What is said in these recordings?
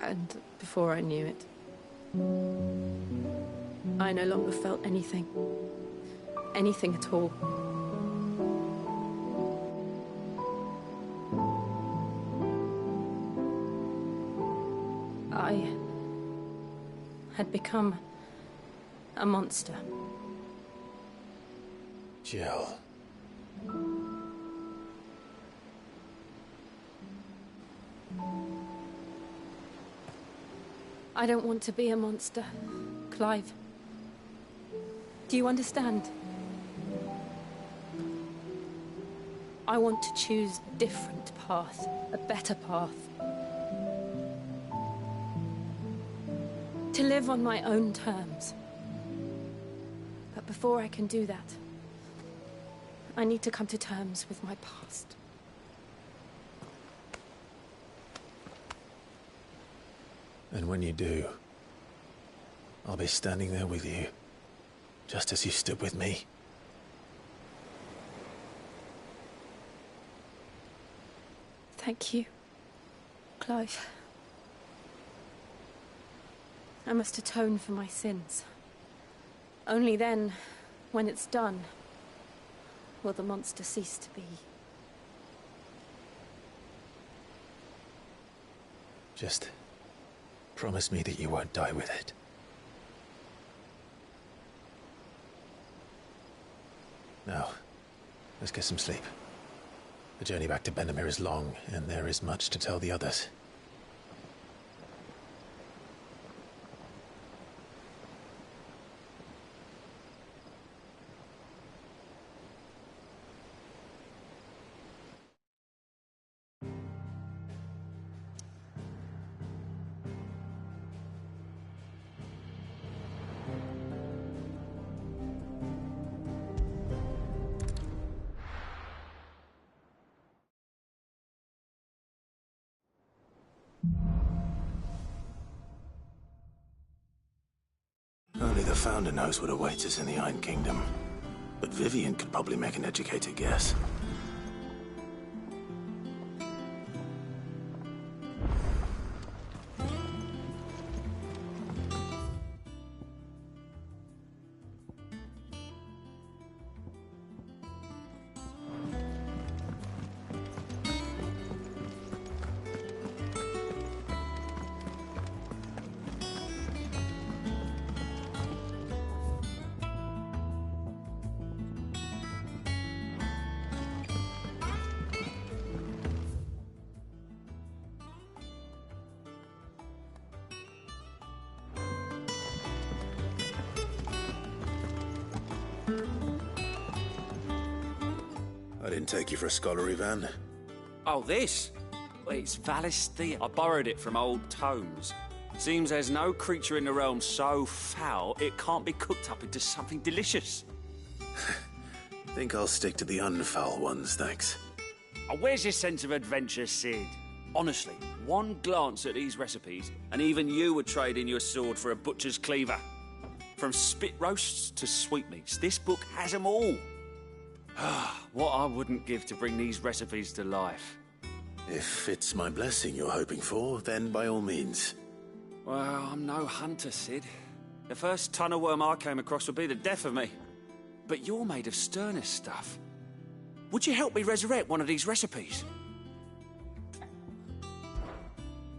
And before I knew it, I no longer felt anything. Anything at all. I had become a monster. Jill. I don't want to be a monster, Clive. Do you understand? I want to choose a different path, a better path. To live on my own terms. But before I can do that, I need to come to terms with my past. And when you do, I'll be standing there with you, just as you stood with me. Thank you, Clive. I must atone for my sins. Only then, when it's done, will the monster cease to be. Just promise me that you won't die with it. Now, let's get some sleep. The journey back to Benamir is long, and there is much to tell the others. Only the Founder knows what awaits us in the Iron Kingdom. But Vivian could probably make an educated guess. I didn't take you for a scholar, Ivan. Oh, this? Well, it's Valisthea. I borrowed it from old tomes. Seems there's no creature in the realm so foul it can't be cooked up into something delicious. Think I'll stick to the unfoul ones, thanks. Oh, where's your sense of adventure, Sid? Honestly, one glance at these recipes, and even you would trade in your sword for a butcher's cleaver. From spit roasts to sweetmeats, this book has them all. What I wouldn't give to bring these recipes to life. If it's my blessing you're hoping for, then by all means. Well, I'm no hunter, Sid. The first ton of worm I came across would be the death of me. But you're made of sterner stuff. Would you help me resurrect one of these recipes?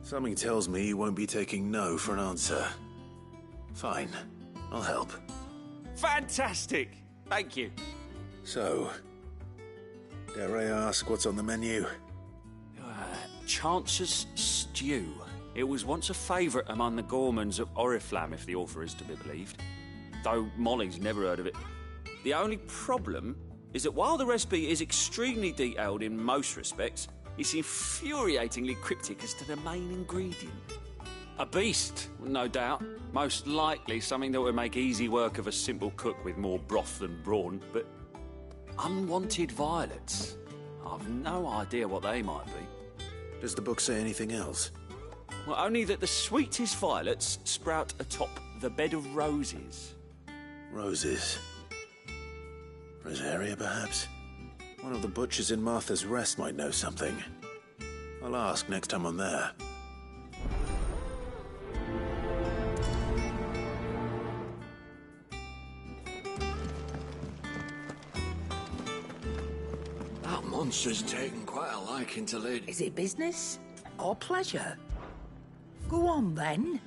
Something tells me you won't be taking no for an answer. Fine, I'll help. Fantastic! Thank you. So, dare I ask what's on the menu? Chance's Stew. It was once a favourite among the gourmands of Oriflamme, if the author is to be believed. Though Molly's never heard of it. The only problem is that while the recipe is extremely detailed in most respects, it's infuriatingly cryptic as to the main ingredient. A beast, no doubt. Most likely something that would make easy work of a simple cook with more broth than brawn, but unwanted violets. I've no idea what they might be. Does the book say anything else? Well, only that the sweetest violets sprout atop the bed of roses. Roses. Rosaria, perhaps? One of the butchers in Martha's Rest might know something. I'll ask next time I'm there. Monster's taken quite a liking to ladies. Is it business or pleasure? Go on, then.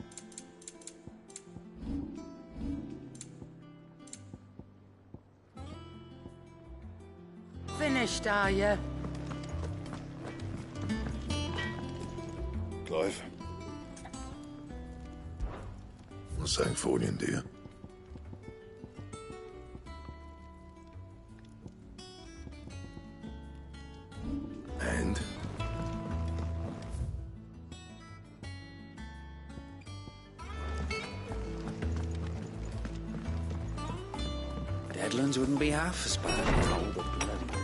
Finished, are you? Clive. What's that for you, dear? And? Deadlands wouldn't be half as bad with all the bloody dust.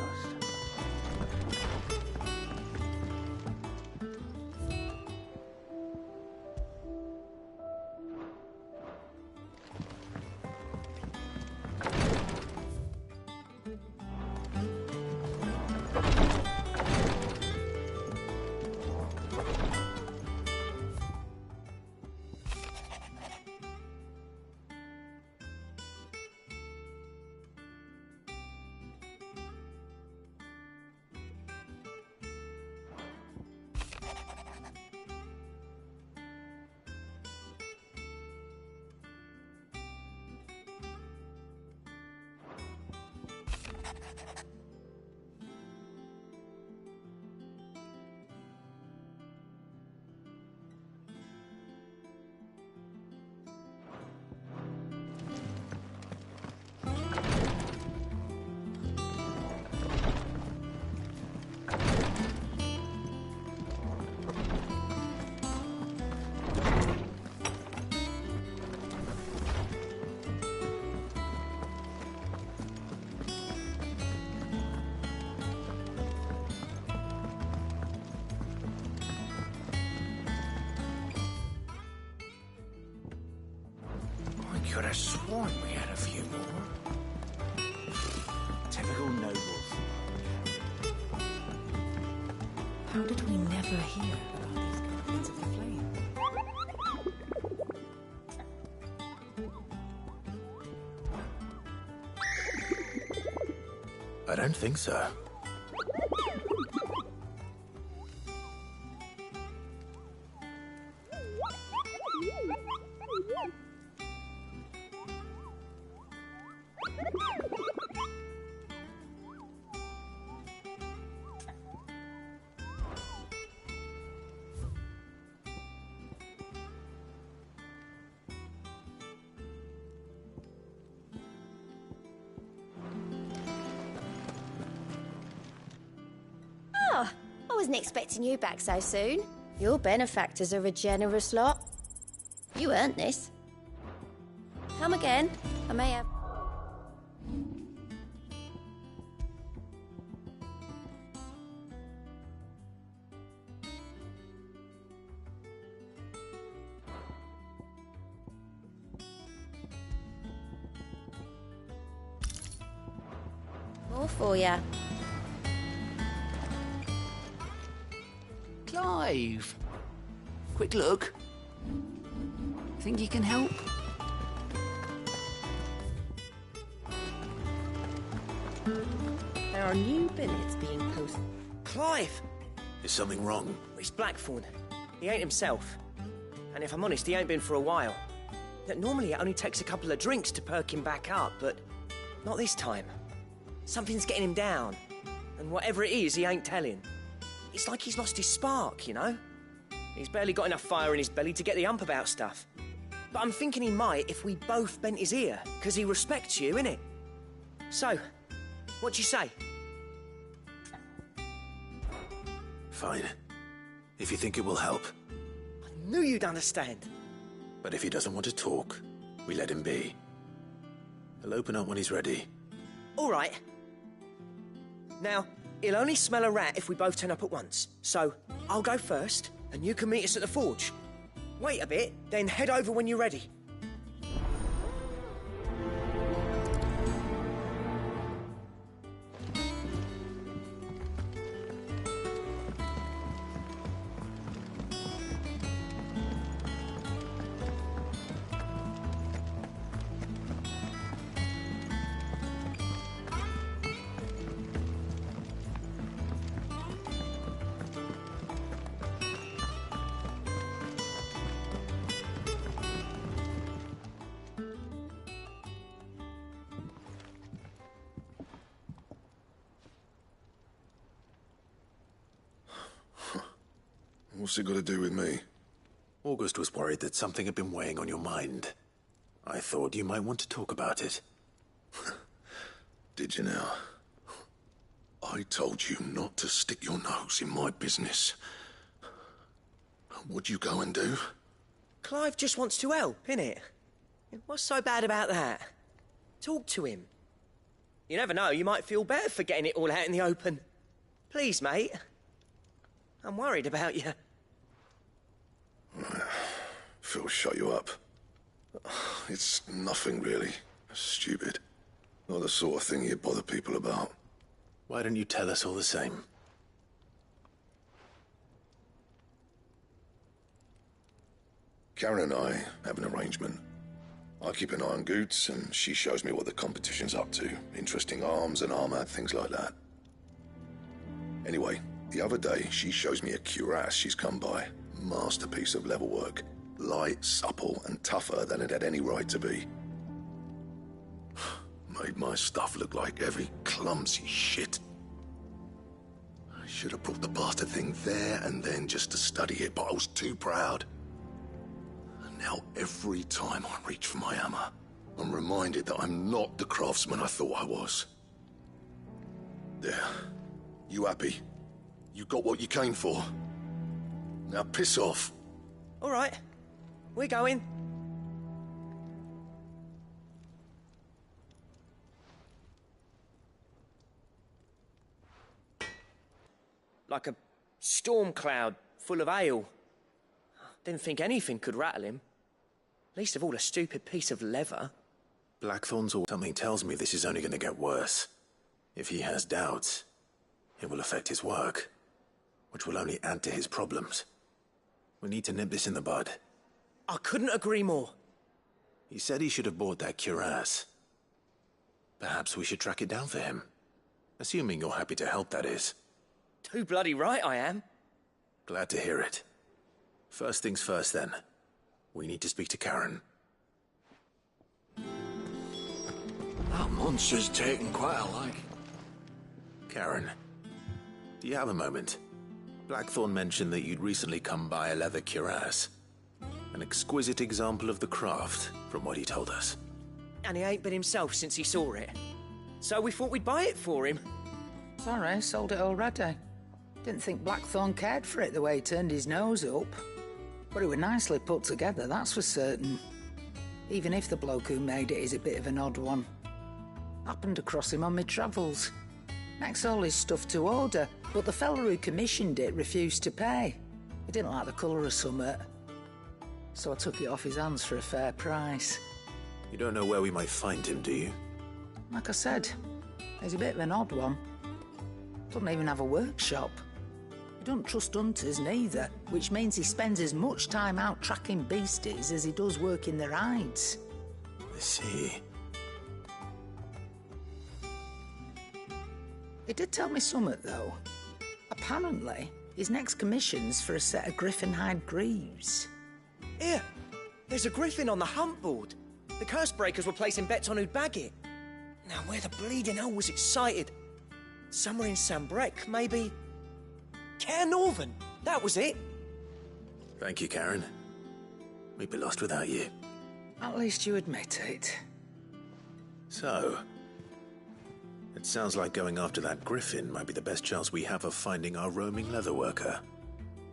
I could have sworn we had a few more. Typical nobles. How did we never hear about these guardians of the flame? I don't think so. I wasn't expecting you back so soon. Your benefactors are a generous lot. You earned this. Come again. I may have... more for ya. Clive! Quick look. Think you can help? There are new billets being posted. Clive! Is something wrong? It's Blackthorn. He ain't himself. And if I'm honest, he ain't been for a while. Normally it only takes a couple of drinks to perk him back up, but not this time. Something's getting him down. And whatever it is, he ain't telling. It's like he's lost his spark, you know? He's barely got enough fire in his belly to get the ump about stuff. But I'm thinking he might if we both bent his ear, because he respects you, innit? So, what do you say? Fine. If you think it will help. I knew you'd understand. But if he doesn't want to talk, we let him be. He'll open up when he's ready. All right. Now, he'll only smell a rat if we both turn up at once. So, I'll go first, and you can meet us at the forge. Wait a bit, then head over when you're ready. What's it got to do with me? August was worried that something had been weighing on your mind. I thought you might want to talk about it. Did you now? I told you not to stick your nose in my business. What'd you go and do? Clive just wants to help, innit? What's so bad about that? Talk to him. You never know, you might feel better for getting it all out in the open. Please, mate. I'm worried about you. Phil shut you up. It's nothing really. Stupid. Not the sort of thing you bother people about. Why don't you tell us all the same? Karen and I have an arrangement. I keep an eye on Goots, and she shows me what the competition's up to. Interesting arms and armor, things like that. Anyway, the other day, she shows me a cuirass she's come by. Masterpiece of level work. Light, supple, and tougher than it had any right to be. Made my stuff look like heavy, clumsy shit. I should have brought the bastard thing there and then just to study it, but I was too proud. And now every time I reach for my hammer, I'm reminded that I'm not the craftsman I thought I was. There. You happy? You got what you came for. Now piss off. All right. We're going. Like a storm cloud full of ale. Didn't think anything could rattle him. Least of all a stupid piece of leather. Blackthorn's or something tells me this is only going to get worse. If he has doubts, it will affect his work, which will only add to his problems. We need to nip this in the bud. I couldn't agree more. He said he should have bought that cuirass. Perhaps we should track it down for him. Assuming you're happy to help, that is. Too bloody right I am. Glad to hear it. First things first, then. We need to speak to Karen. That monster's taken quite a liking. Karen, do you have a moment? Blackthorn mentioned that you'd recently come by a leather cuirass. An exquisite example of the craft, from what he told us. And he ain't been himself since he saw it. So we thought we'd buy it for him. Sorry, sold it already. Didn't think Blackthorn cared for it the way he turned his nose up. But it was nicely put together, that's for certain. Even if the bloke who made it is a bit of an odd one. Happened across him on my travels. Next all his stuff to order, but the fella who commissioned it refused to pay. He didn't like the colour of summit. So I took it off his hands for a fair price. You don't know where we might find him, do you? Like I said, he's a bit of an odd one. Doesn't even have a workshop. He doesn't trust hunters neither, which means he spends as much time out tracking beasties as he does working their hides. I see. He did tell me something, though. Apparently, his next commission's for a set of griffin hide greaves. Here, there's a griffin on the hunt board. The curse breakers were placing bets on who'd bag it. Now, where the bleeding hell was it sighted? Somewhere in Sambrec, maybe? Care Northern, that was it. Thank you, Karen. We'd be lost without you. At least you admit it. So, it sounds like going after that griffin might be the best chance we have of finding our roaming leatherworker.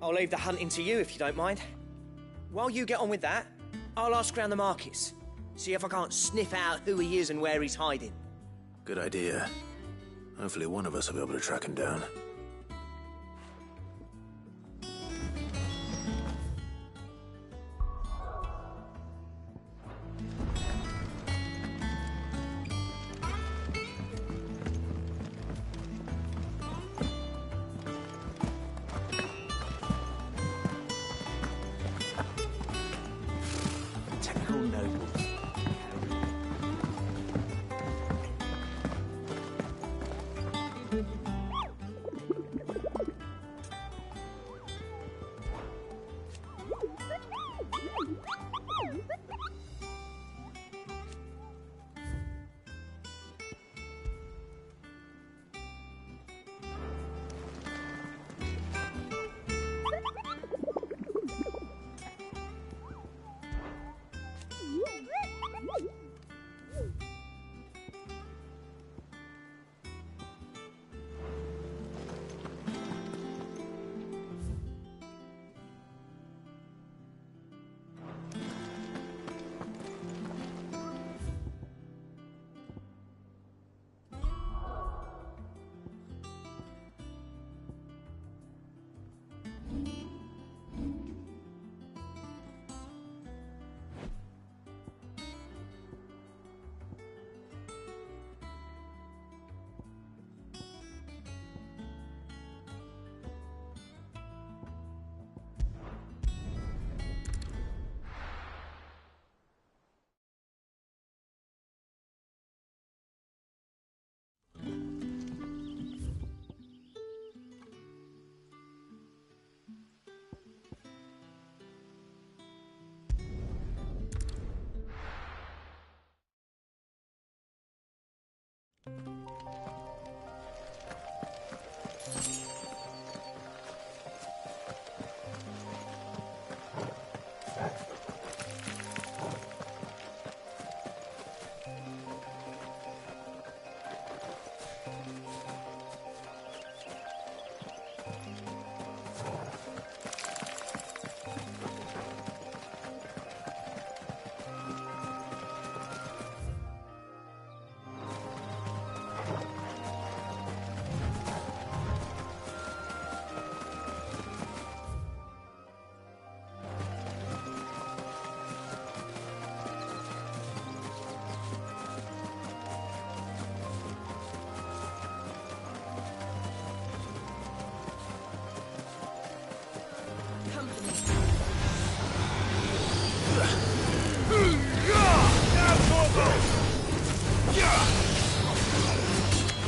I'll leave the hunting to you if you don't mind. While you get on with that, I'll ask around the markets. See if I can't sniff out who he is and where he's hiding. Good idea. Hopefully one of us will be able to track him down.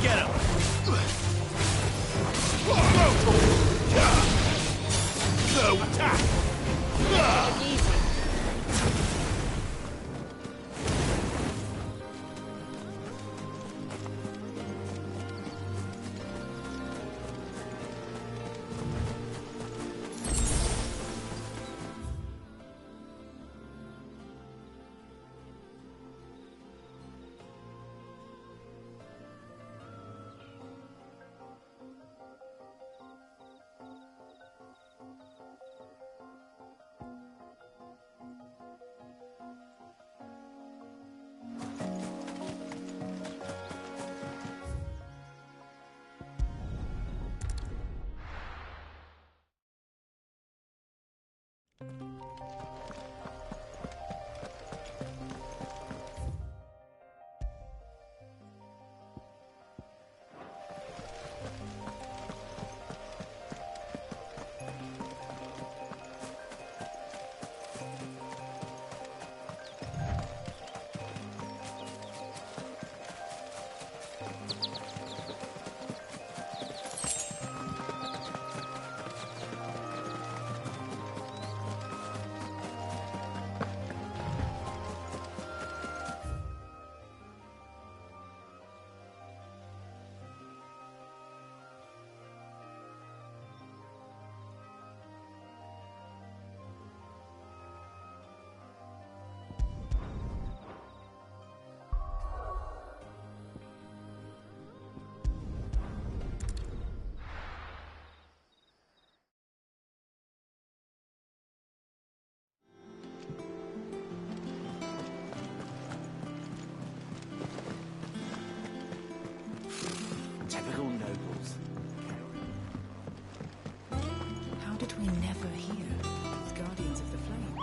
Get him! No attack! Typical nobles. How did we never hear these Guardians of the Flame?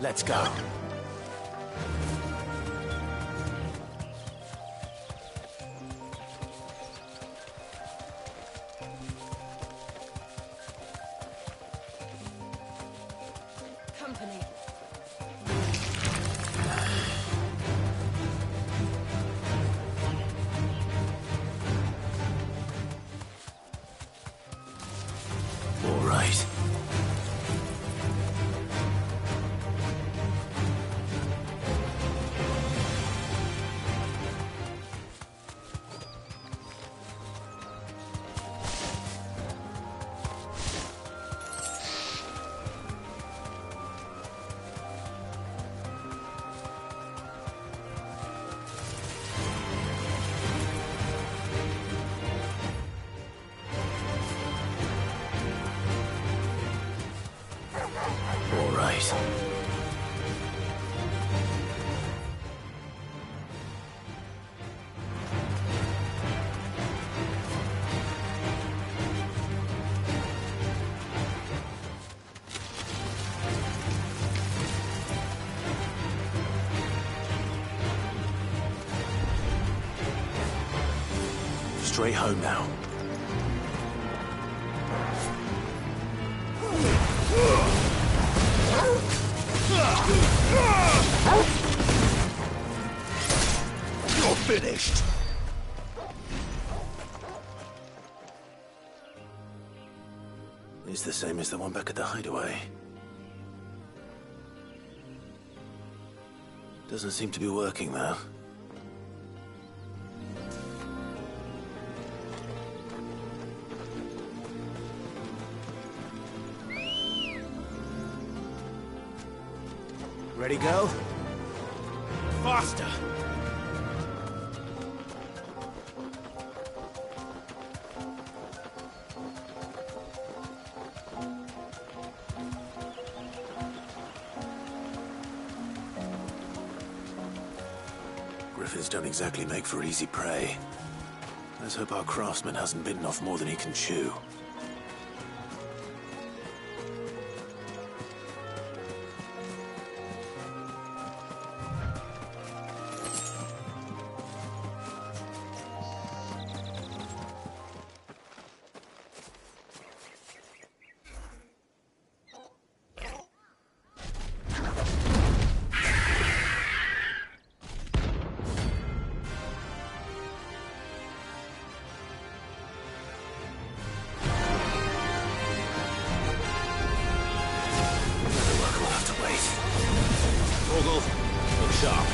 Let's go. Company. All right. All right. Straight home now. You're finished. It's the same as the one back at the hideaway. Doesn't seem to be working, though. Ready, go? Faster! Griffins don't exactly make for easy prey. Let's hope our craftsman hasn't bitten off more than he can chew. Look sharp.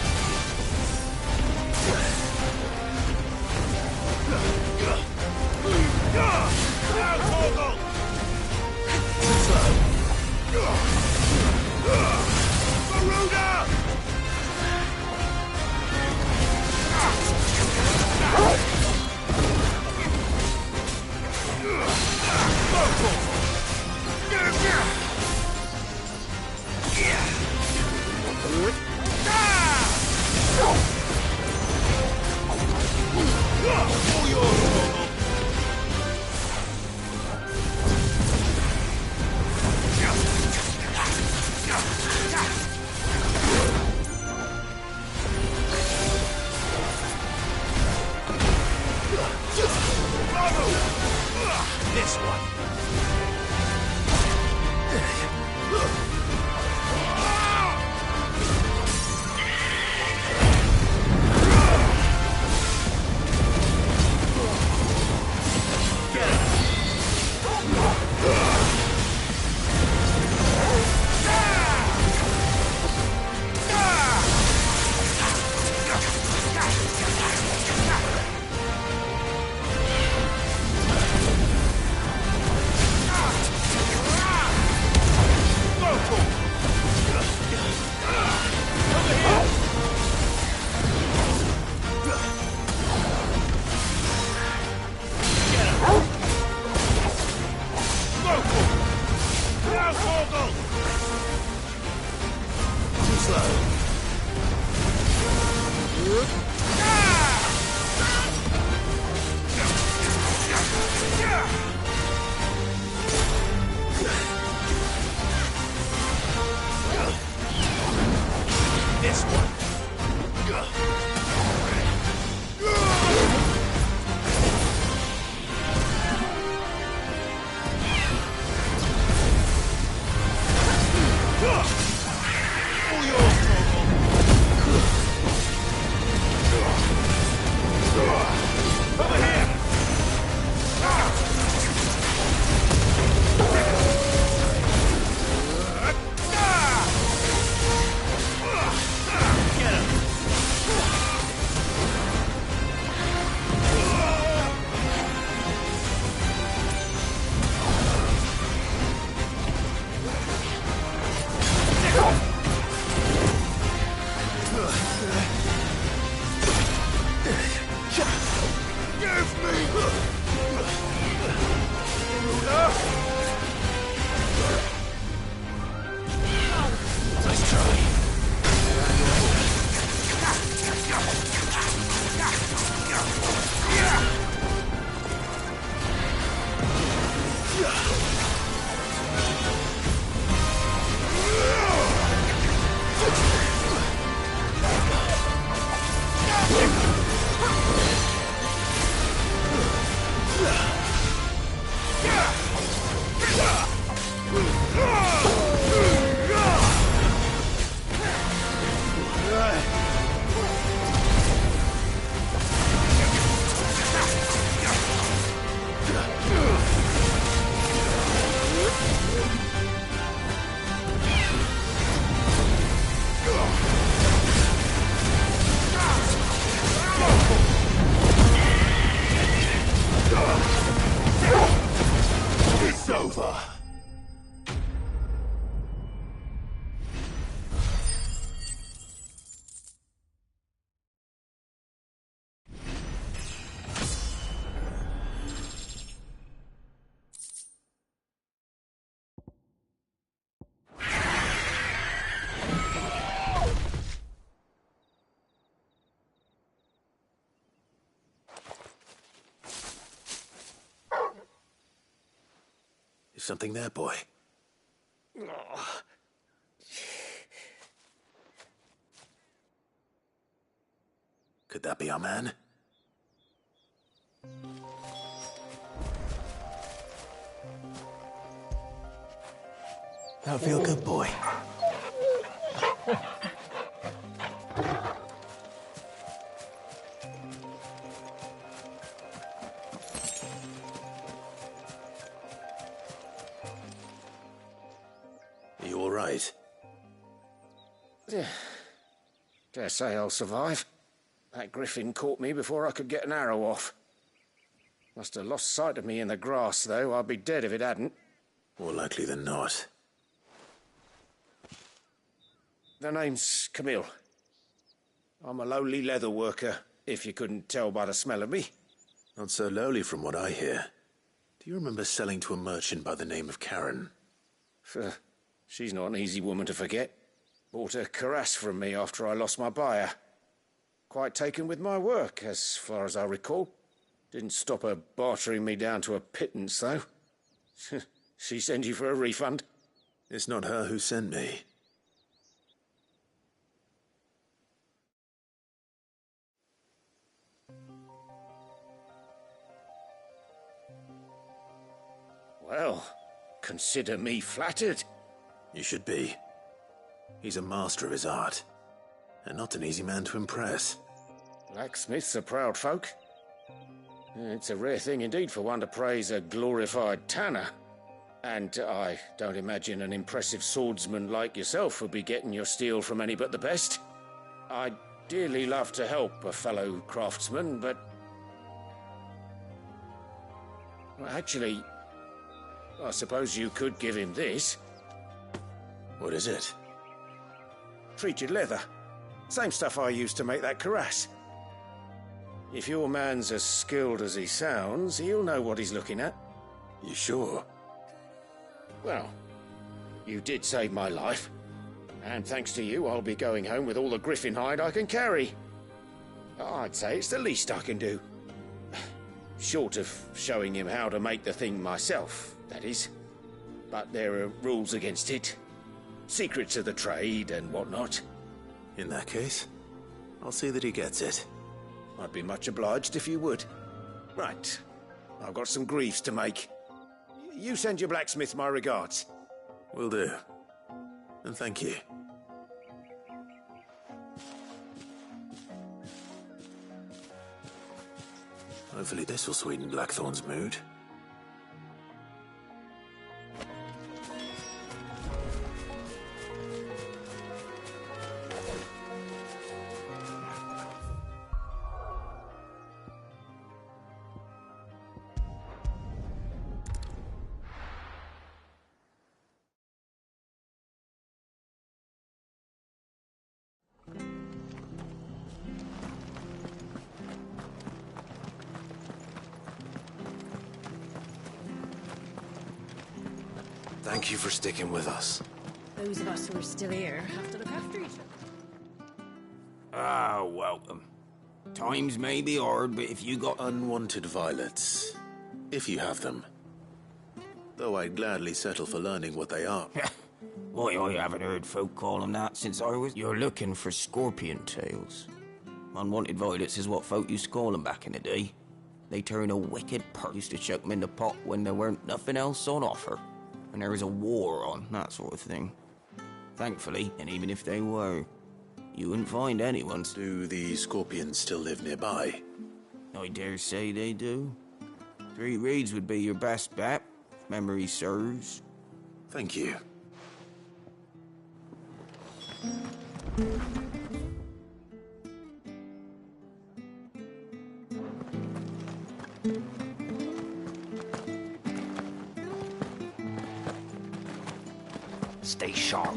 this one. All yours, Torgal. Over here! Get him! Give me! Nice try. It's over. Is something there, boy? Could that be our man? That'll feel good, boy. Are you all right? Dare say I'll survive. That griffin caught me before I could get an arrow off. Must have lost sight of me in the grass, though. I'd be dead if it hadn't. More likely than not. The name's Camille. I'm a lowly leather worker, if you couldn't tell by the smell of me. Not so lowly from what I hear. Do you remember selling to a merchant by the name of Karen? She's not an easy woman to forget. Bought a cuirass from me after I lost my buyer. Quite taken with my work, as far as I recall. Didn't stop her bartering me down to a pittance, though. She sent you for a refund? It's not her who sent me. Well, consider me flattered. You should be. He's a master of his art, and not an easy man to impress. Blacksmiths are proud folk. It's a rare thing indeed for one to praise a glorified tanner. And I don't imagine an impressive swordsman like yourself would be getting your steel from any but the best. I'd dearly love to help a fellow craftsman, but... well, actually, I suppose you could give him this. What is it? Treated leather. Same stuff I used to make that cuirass. If your man's as skilled as he sounds, he'll know what he's looking at. You sure? Well, you did save my life. And thanks to you, I'll be going home with all the griffin hide I can carry. I'd say it's the least I can do. Short of showing him how to make the thing myself, that is. But there are rules against it. Secrets of the trade and whatnot. In that case, I'll see that he gets it. I'd be much obliged if you would. Right. I've got some griefs to make. You send your blacksmith my regards. Will do. And thank you. Hopefully this will sweeten Blackthorn's mood. Thank you for sticking with us. Those of us who are still here have to look after each other. Ah, welcome. Times may be hard, but if you got... Unwanted violets. If you have them. Though I'd gladly settle for learning what they are. Why, I haven't heard folk call them that since I was... You're looking for scorpion tails. Unwanted violets is what folk used to call them back in the day. They turn a wicked used to chuck them in the pot when there weren't nothing else on offer. When there was a war on, that sort of thing. Thankfully, and even if they were, you wouldn't find anyone. Do the scorpions still live nearby? I dare say they do. 3 Reeds would be your best bet, if memory serves. Thank you. Stay sharp.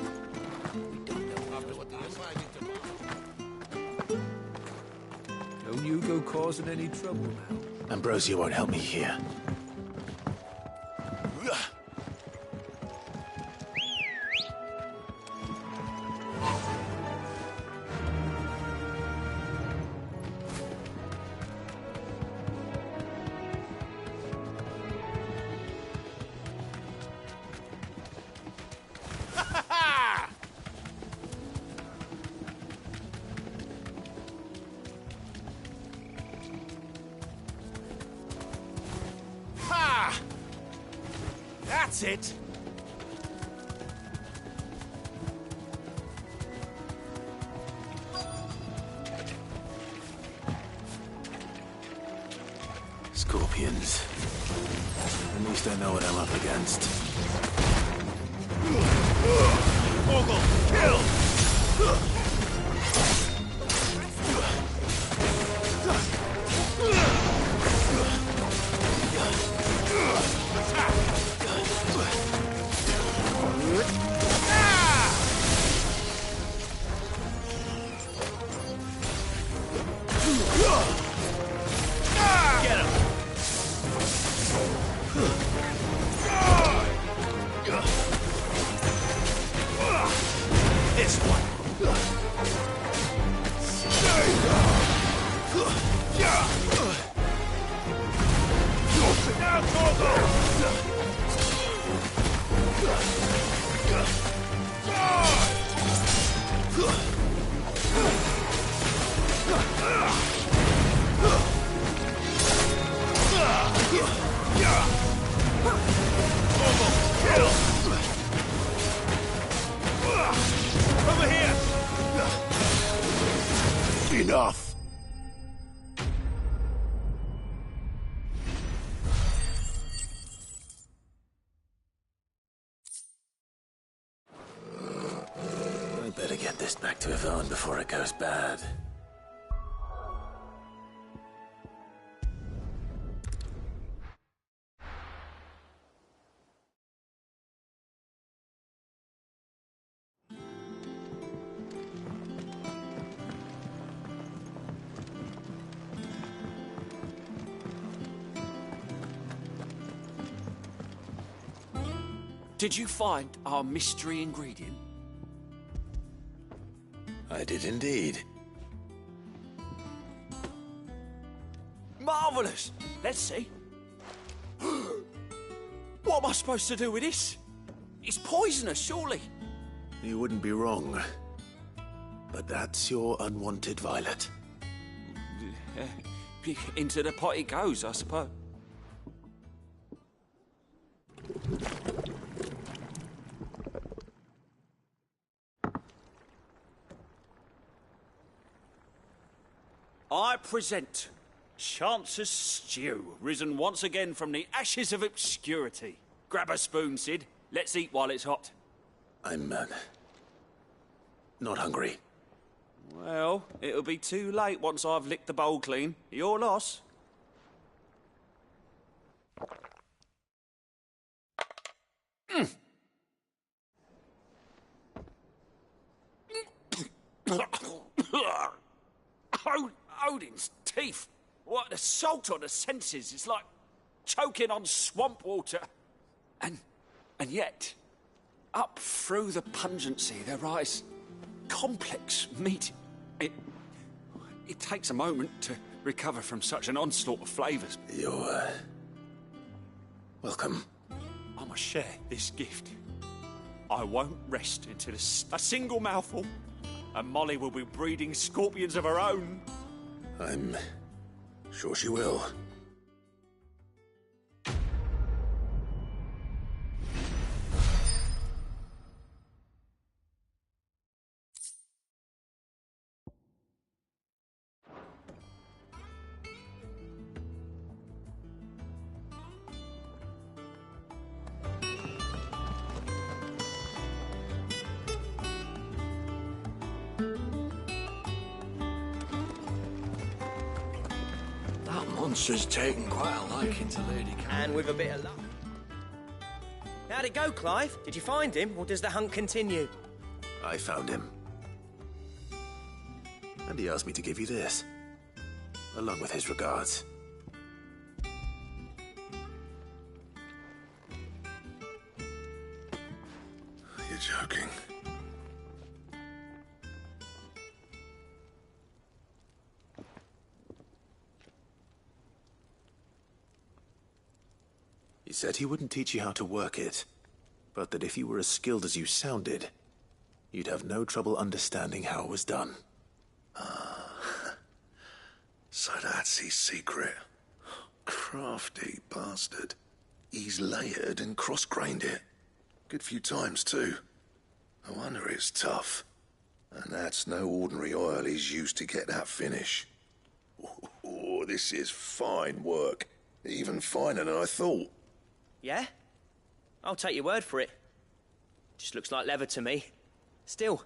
Don't you go causing any trouble now. Ambrosia won't help me here. That's it! Scorpions. At least I know what I'm up against. Mogul, kill! This one. Now, over here! Enough! I better get this back to Yvonne before it goes bad. Did you find our mystery ingredient? I did indeed. Marvellous! Let's see. What am I supposed to do with this? It's poisonous, surely. You wouldn't be wrong. But that's your unwanted violet. Into the pot it goes, I suppose. I present Chance's Stew, risen once again from the ashes of obscurity. Grab a spoon, Sid. Let's eat while it's hot. I'm, not hungry. Well, it'll be too late once I've licked the bowl clean. Your loss. Odin's teeth. What, assault on the senses. It's like choking on swamp water. And yet, up through the pungency, there rise complex meat. It takes a moment to recover from such an onslaught of flavours. You're, welcome. I must share this gift. I won't rest until a single mouthful, and Molly will be breeding scorpions of her own. I'm sure she will. Monster's taken quite a liking to Lady Cat. And with a bit of luck. How'd it go, Clive? Did you find him, or does the hunt continue? I found him. And he asked me to give you this, along with his regards. You're joking. He said he wouldn't teach you how to work it, but that if you were as skilled as you sounded, you'd have no trouble understanding how it was done. So that's his secret. Crafty bastard. He's layered and cross-grained it. Good few times, too. No wonder it's tough. And that's no ordinary oil he's used to get that finish. Oh, this is fine work. Even finer than I thought. Yeah? I'll take your word for it. Just looks like leather to me. Still,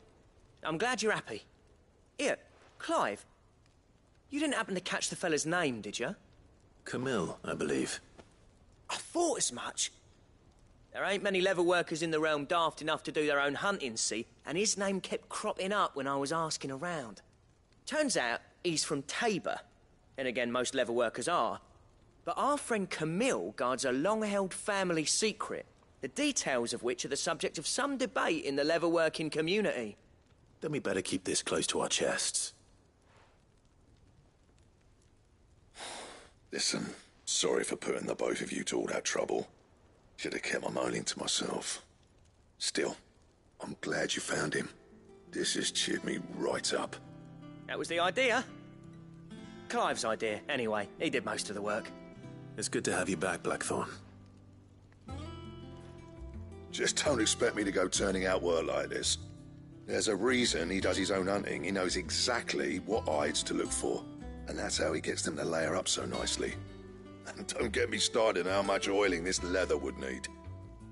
I'm glad you're happy. Here, Clive, you didn't happen to catch the fella's name, did you? Camille, I believe. I thought as much. There ain't many leather workers in the realm daft enough to do their own hunting, see, and his name kept cropping up when I was asking around. Turns out he's from Tabor, and again, most leather workers are. But our friend Camille guards a long-held family secret, the details of which are the subject of some debate in the leather-working community. Then we better keep this close to our chests. Listen, sorry for putting the both of you to all that trouble. Should have kept my moaning to myself. Still, I'm glad you found him. This has cheered me right up. That was the idea. Clive's idea, anyway. He did most of the work. It's good to have you back, Blackthorn. Just don't expect me to go turning out work like this. There's a reason he does his own hunting. He knows exactly what hides to look for. And that's how he gets them to layer up so nicely. And don't get me started on how much oiling this leather would need.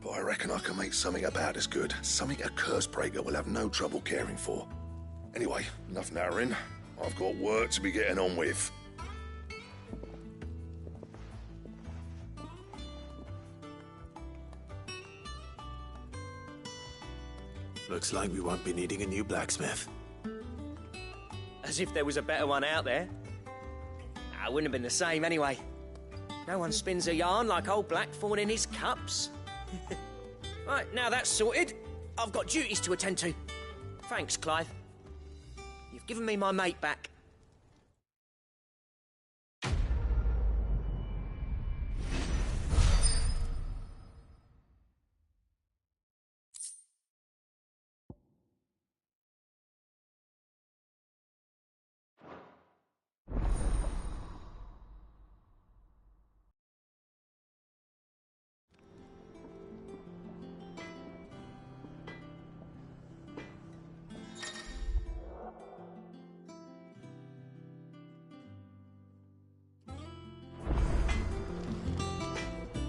But I reckon I can make something about as good. Something a Cursebreaker will have no trouble caring for. Anyway, enough narrowing. I've got work to be getting on with. Looks like we won't be needing a new blacksmith. As if there was a better one out there. It wouldn't have been the same anyway. No one spins a yarn like old Blackthorn in his cups. Right, now that's sorted, I've got duties to attend to. Thanks, Clive. You've given me my mate back.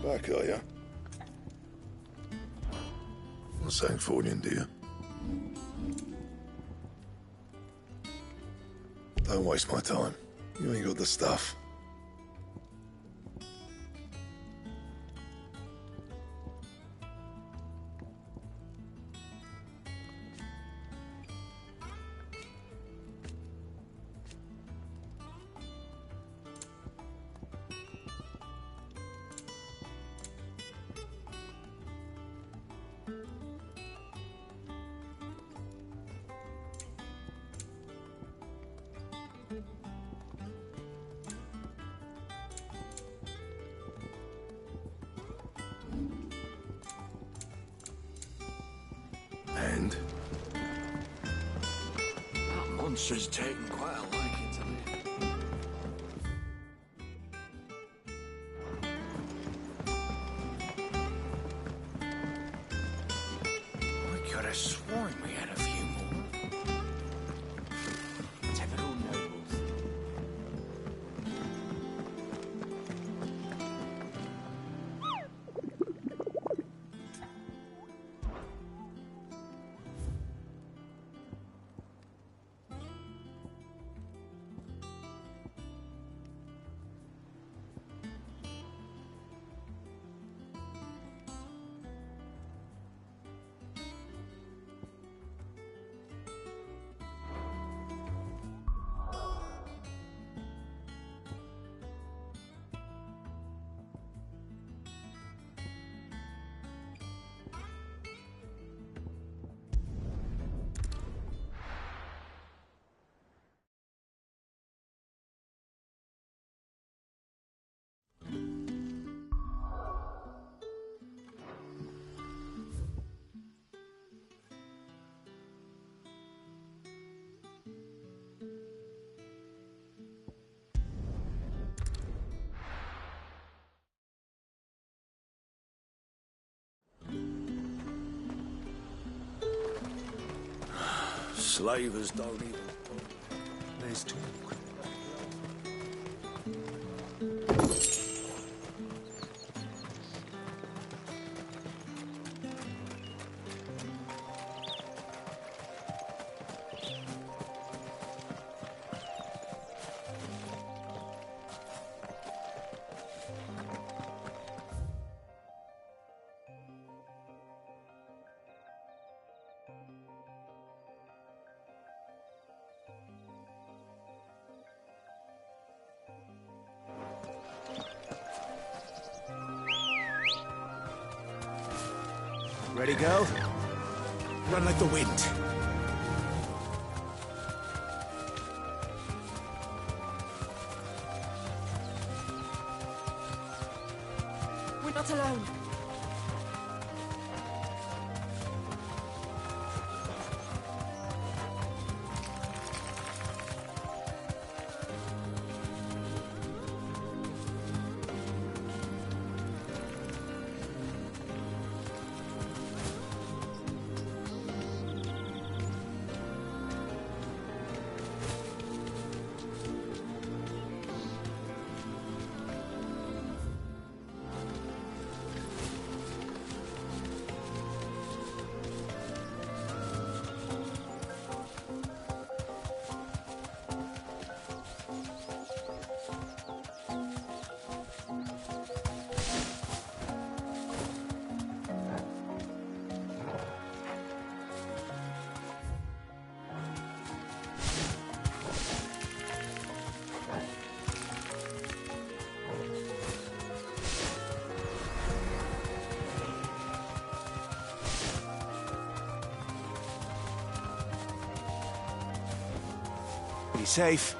Back, are you? What's saying for you, dear? Don't waste my time. You ain't got the stuff. And? That monster's taken quite a liking to me. I could have sworn we had a few more. Typical nobles. Slavers don't even... There's talk. Ready, go? Run like the wind. We're not alone. Be safe.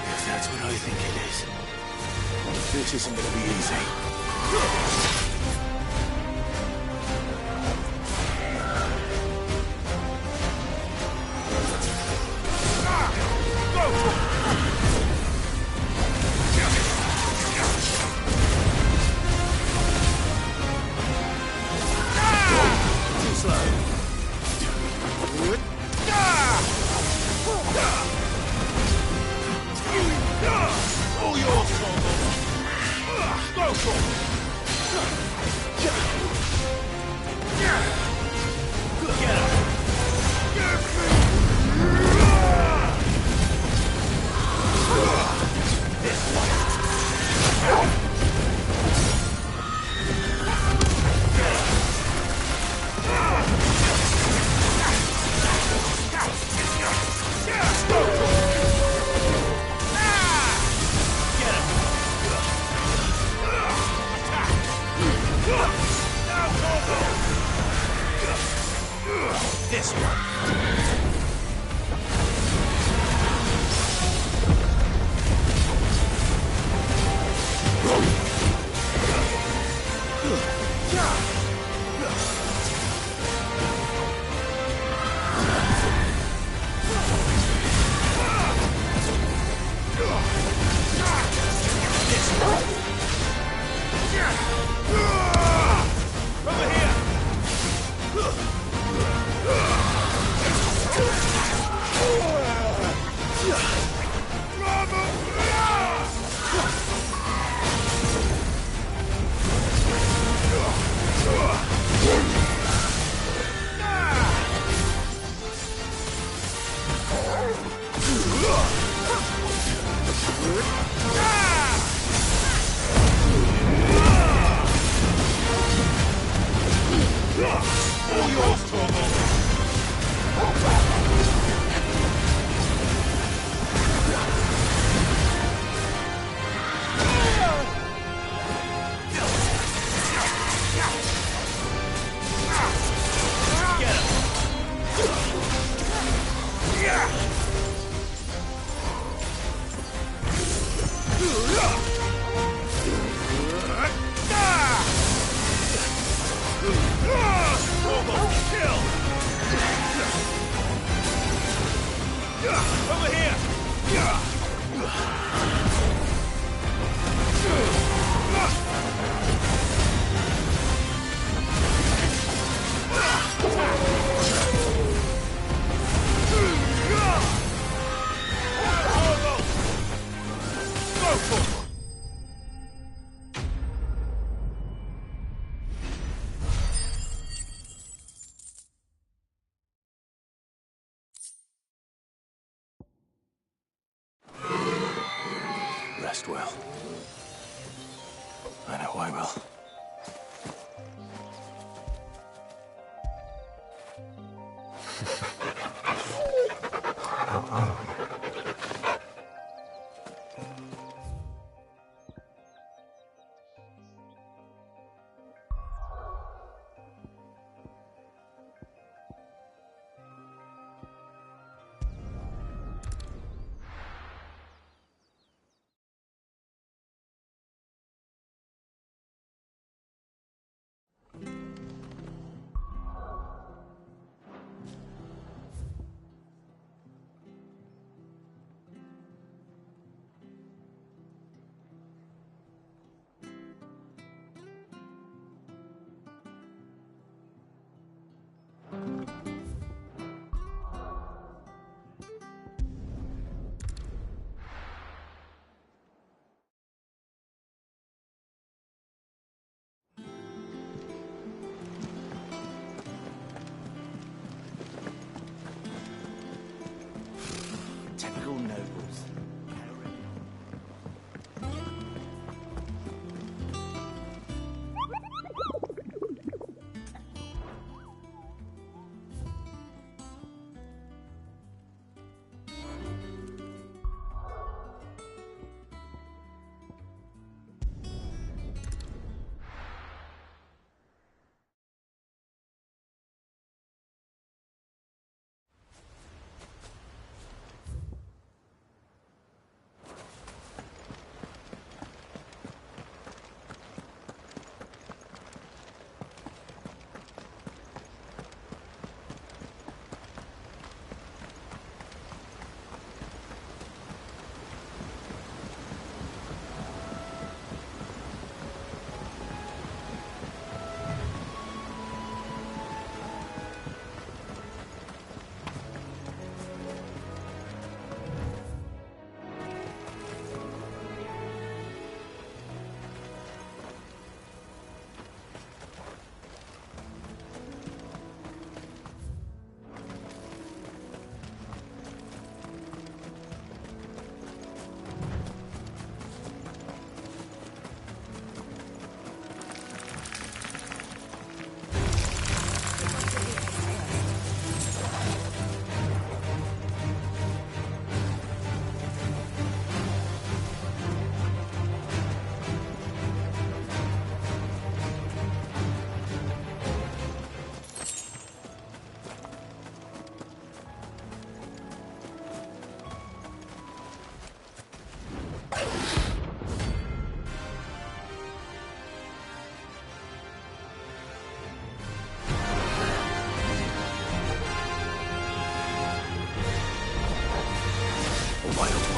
If that's what I think it is, this isn't gonna be easy. All yours, Torgal. Go for it. This one. Rest well. I know I will.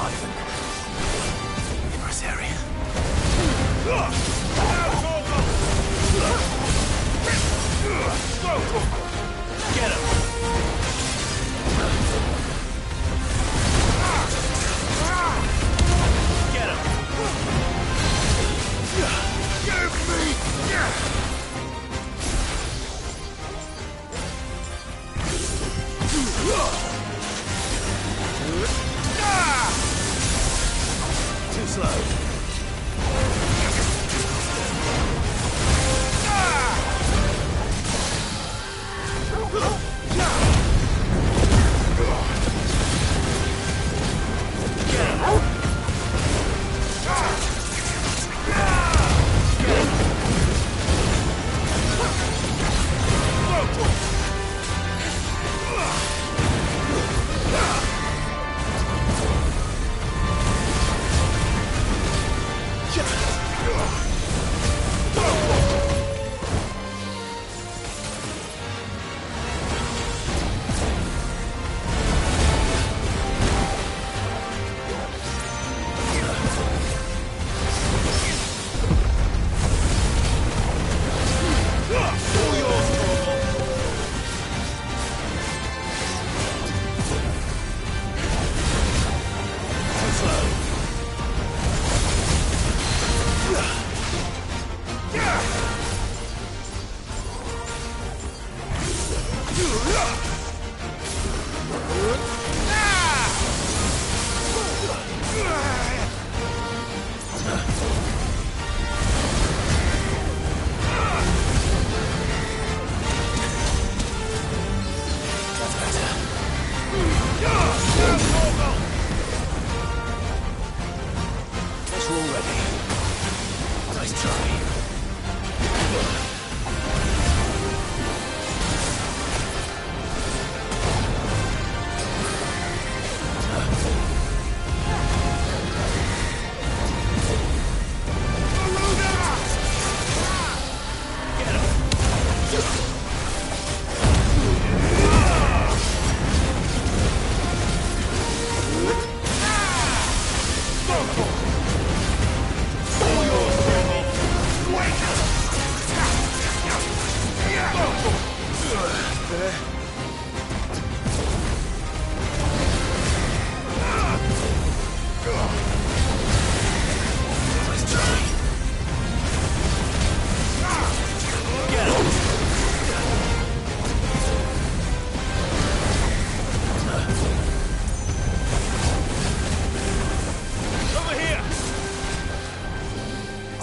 alive and in this area. Get him! Get him! Give me!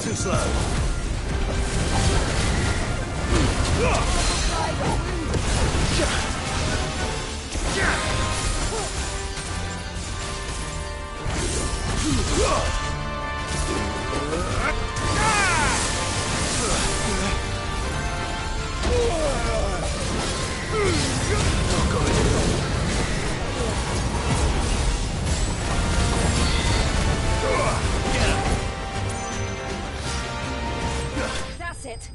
Too slow. That's it.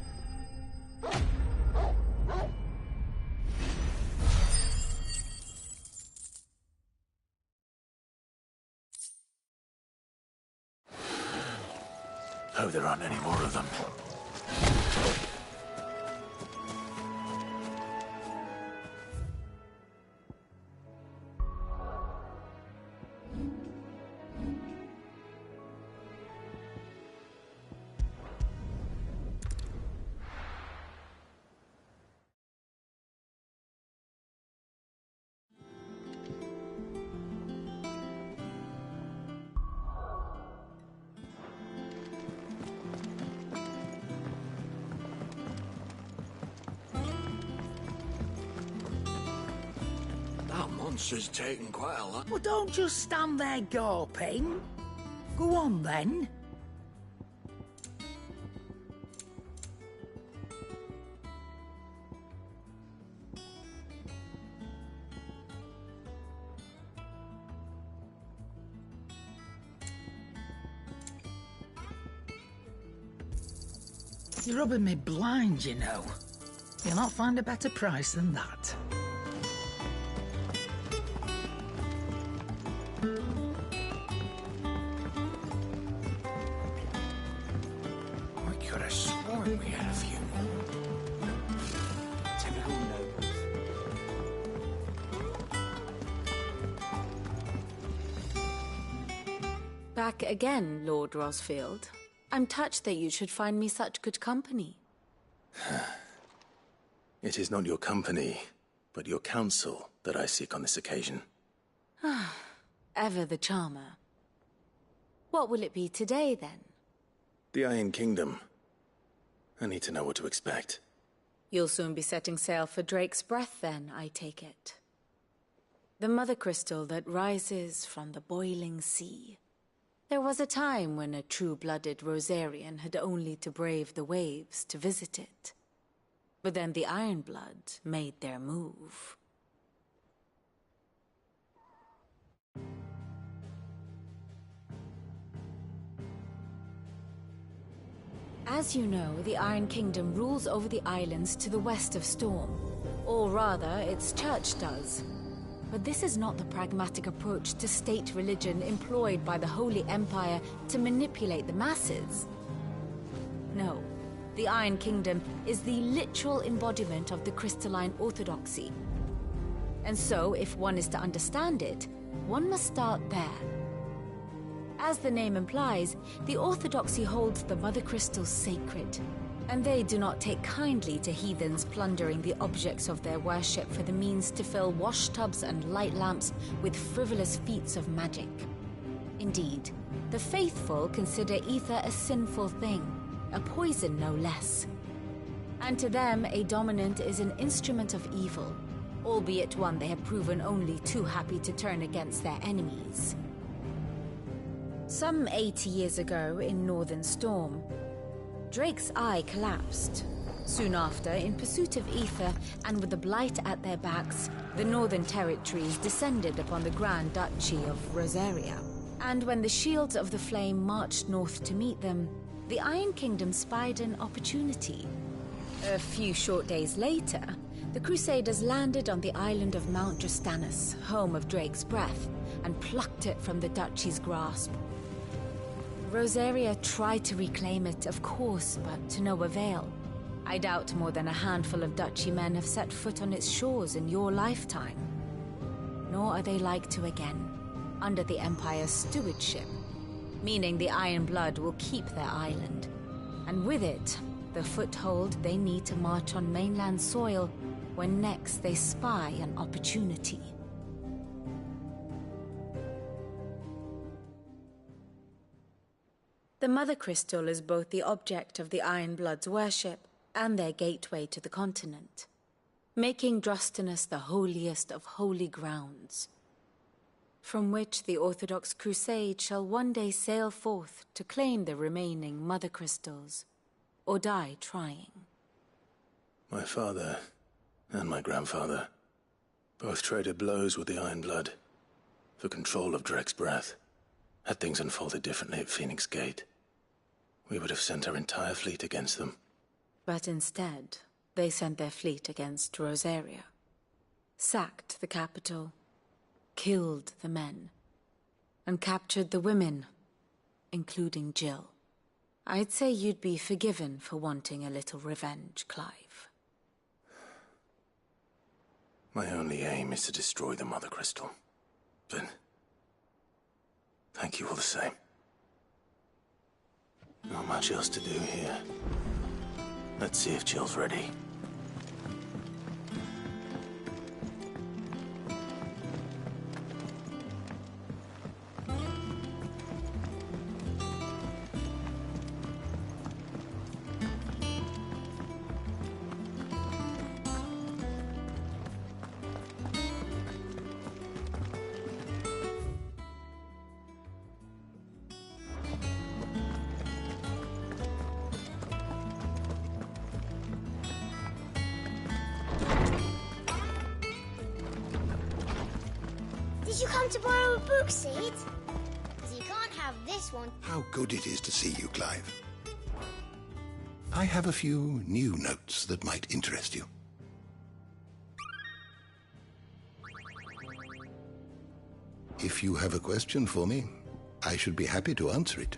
Hope there aren't any more of them. Monster's taking quite a lot. Well, don't just stand there gawping. Go on, then. You're rubbing me blind, you know. You'll not find a better price than that. Back again, Lord Rosfield. I'm touched that you should find me such good company. It is not your company, but your counsel that I seek on this occasion. Ever the charmer. What will it be today, then? The Iron Kingdom. I need to know what to expect. You'll soon be setting sail for Drake's Breath, then, I take it. The mother crystal that rises from the boiling sea. There was a time when a true-blooded Rosarian had only to brave the waves to visit it. But then the Ironblood made their move. As you know, the Iron Kingdom rules over the islands to the west of Storm. Or rather, its church does. But this is not the pragmatic approach to state religion employed by the Holy Empire to manipulate the masses. No, the Iron Kingdom is the literal embodiment of the crystalline orthodoxy. And so, if one is to understand it, one must start there. As the name implies, the orthodoxy holds the mother crystals sacred, and they do not take kindly to heathens plundering the objects of their worship for the means to fill washtubs and light lamps with frivolous feats of magic. Indeed, the faithful consider ether a sinful thing, a poison no less. And to them, a dominant is an instrument of evil, albeit one they have proven only too happy to turn against their enemies. Some 80 years ago, in Northern Storm, Drake's eye collapsed. Soon after, in pursuit of ether, and with the Blight at their backs, the Northern Territories descended upon the Grand Duchy of Rosaria. And when the Shields of the Flame marched north to meet them, the Iron Kingdom spied an opportunity. A few short days later, the Crusaders landed on the island of Mount Justanus, home of Drake's Breath, and plucked it from the Duchy's grasp. Rosaria tried to reclaim it, of course, but to no avail. I doubt more than a handful of Duchy men have set foot on its shores in your lifetime. Nor are they like to again, under the Empire's stewardship, meaning the Iron Blood will keep their island, and with it, the foothold they need to march on mainland soil when next they spy an opportunity. The Mother Crystal is both the object of the Iron Blood's worship and their gateway to the continent, making Drostanus the holiest of holy grounds, from which the Orthodox Crusade shall one day sail forth to claim the remaining Mother Crystals, or die trying. My father and my grandfather both traded blows with the Iron Blood for control of Drake's Breath. Had things unfolded differently at Phoenix Gate, we would have sent our entire fleet against them. But instead, they sent their fleet against Rosaria, sacked the capital, killed the men, and captured the women, including Jill. I'd say you'd be forgiven for wanting a little revenge, Clive. My only aim is to destroy the Mother Crystal. But thank you all the same. Not much else to do here. Let's see if Jill's ready. Did you come to borrow a book, Sid? You can't have this one. How good it is to see you, Clive. I have a few new notes that might interest you. If you have a question for me, I should be happy to answer it.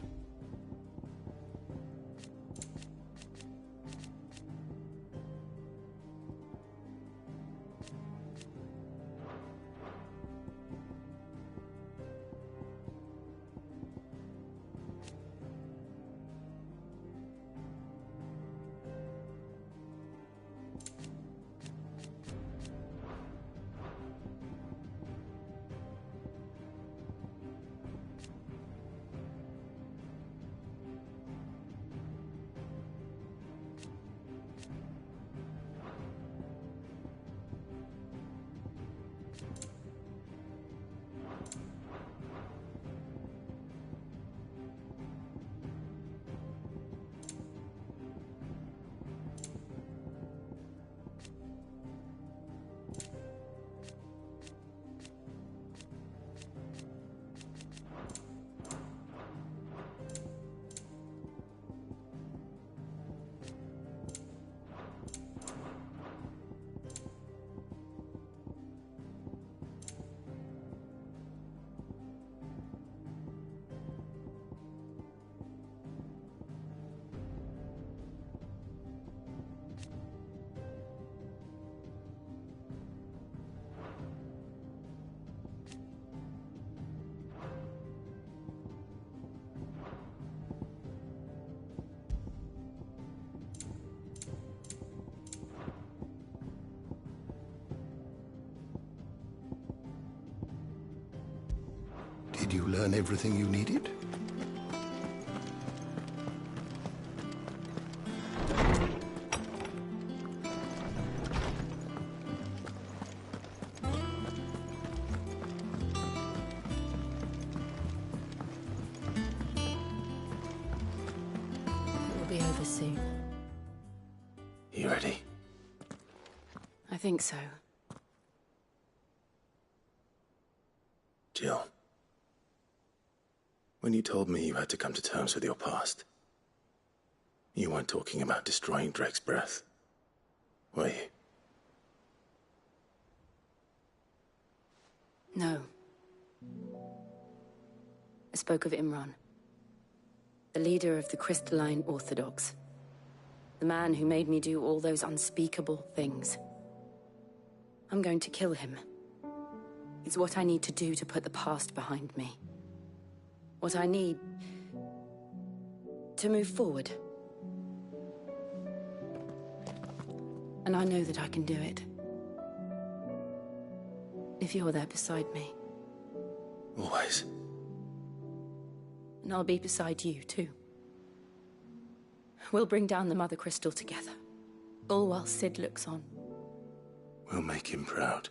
Did you learn everything you needed? It'll be over soon. You ready? I think so. Jill. When you told me you had to come to terms with your past, you weren't talking about destroying Drake's breath, were you? No. I spoke of Imran, the leader of the Crystalline Orthodox. The man who made me do all those unspeakable things. I'm going to kill him. It's what I need to do to put the past behind me. What I need to move forward. And I know that I can do it. If you're there beside me. Always. And I'll be beside you, too. We'll bring down the Mother Crystal together. All while Sid looks on. We'll make him proud.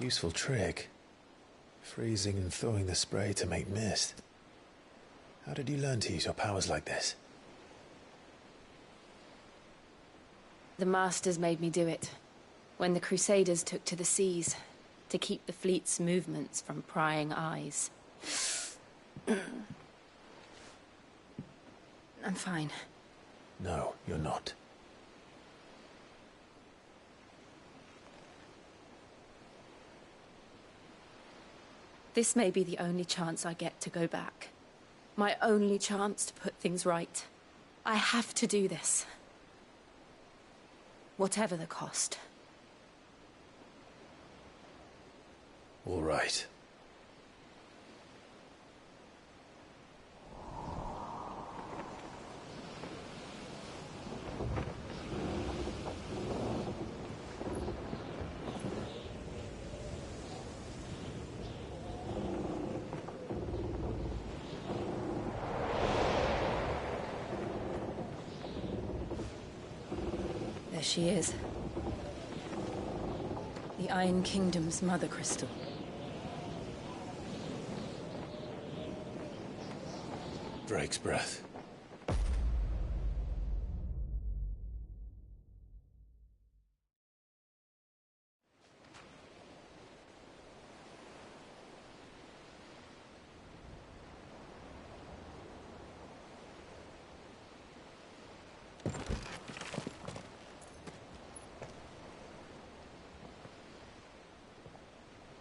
Useful trick. Freezing and thawing the spray to make mist. How did you learn to use your powers like this? The Masters made me do it. When the Crusaders took to the seas, to keep the fleet's movements from prying eyes. I'm fine. No, you're not. This may be the only chance I get to go back. My only chance to put things right. I have to do this. Whatever the cost. All right. There she is. The Iron Kingdom's Mother Crystal. Drake's breath.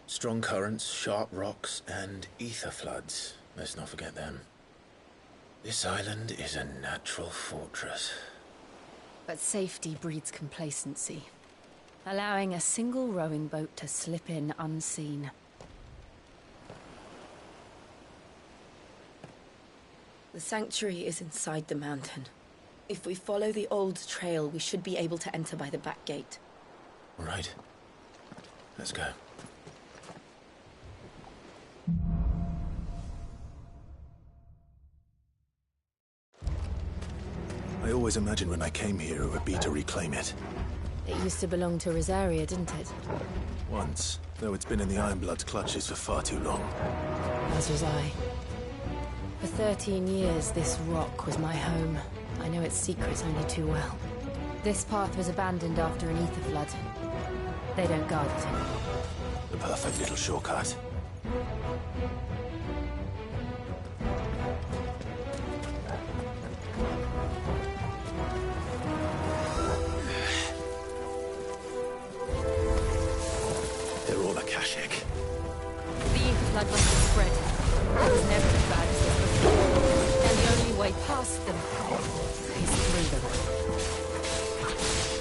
Strong currents, sharp rocks, and ether floods. Let's not forget them. This island is a natural fortress. But safety breeds complacency. Allowing a single rowing boat to slip in unseen. The sanctuary is inside the mountain. If we follow the old trail, we should be able to enter by the back gate. All right. Let's go. I always imagined when I came here it would be to reclaim it. It used to belong to Rosaria, didn't it? Once, though it's been in the Ironblood's clutches for far too long. As was I. For 13 years, this rock was my home. I know its secrets only too well. This path was abandoned after an ether flood. They don't guard it anymore. The perfect little shortcut. They're all Akashic. The ether flood must have spread. It was never as bad as this before. And the only way past them is through them.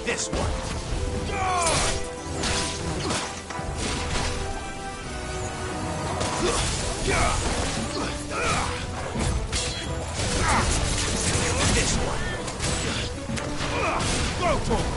This one. This one. Go for it.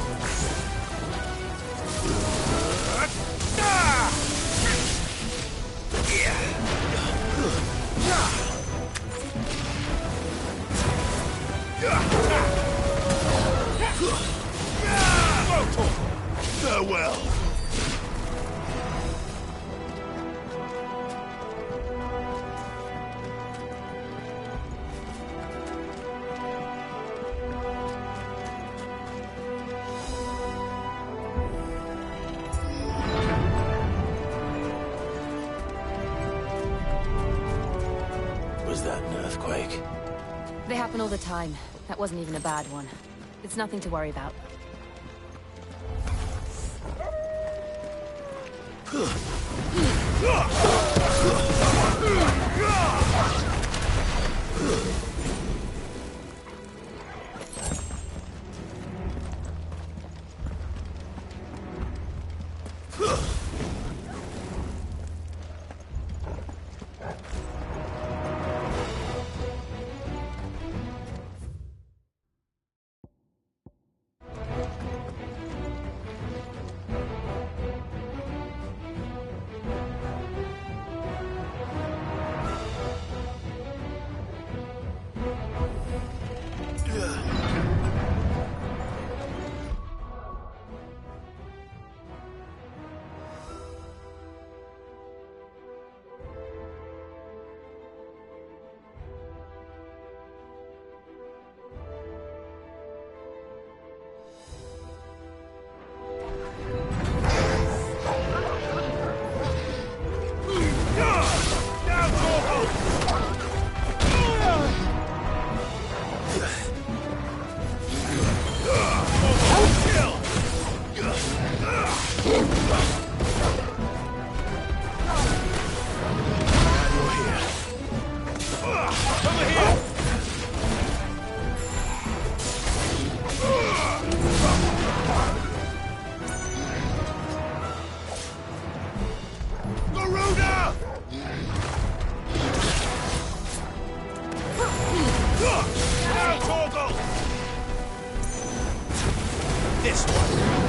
Farewell. Was that an earthquake? They happen all the time. That wasn't even a bad one. It's nothing to worry about. This one.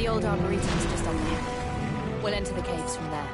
The old arboretum's just up there. We'll enter the caves from there.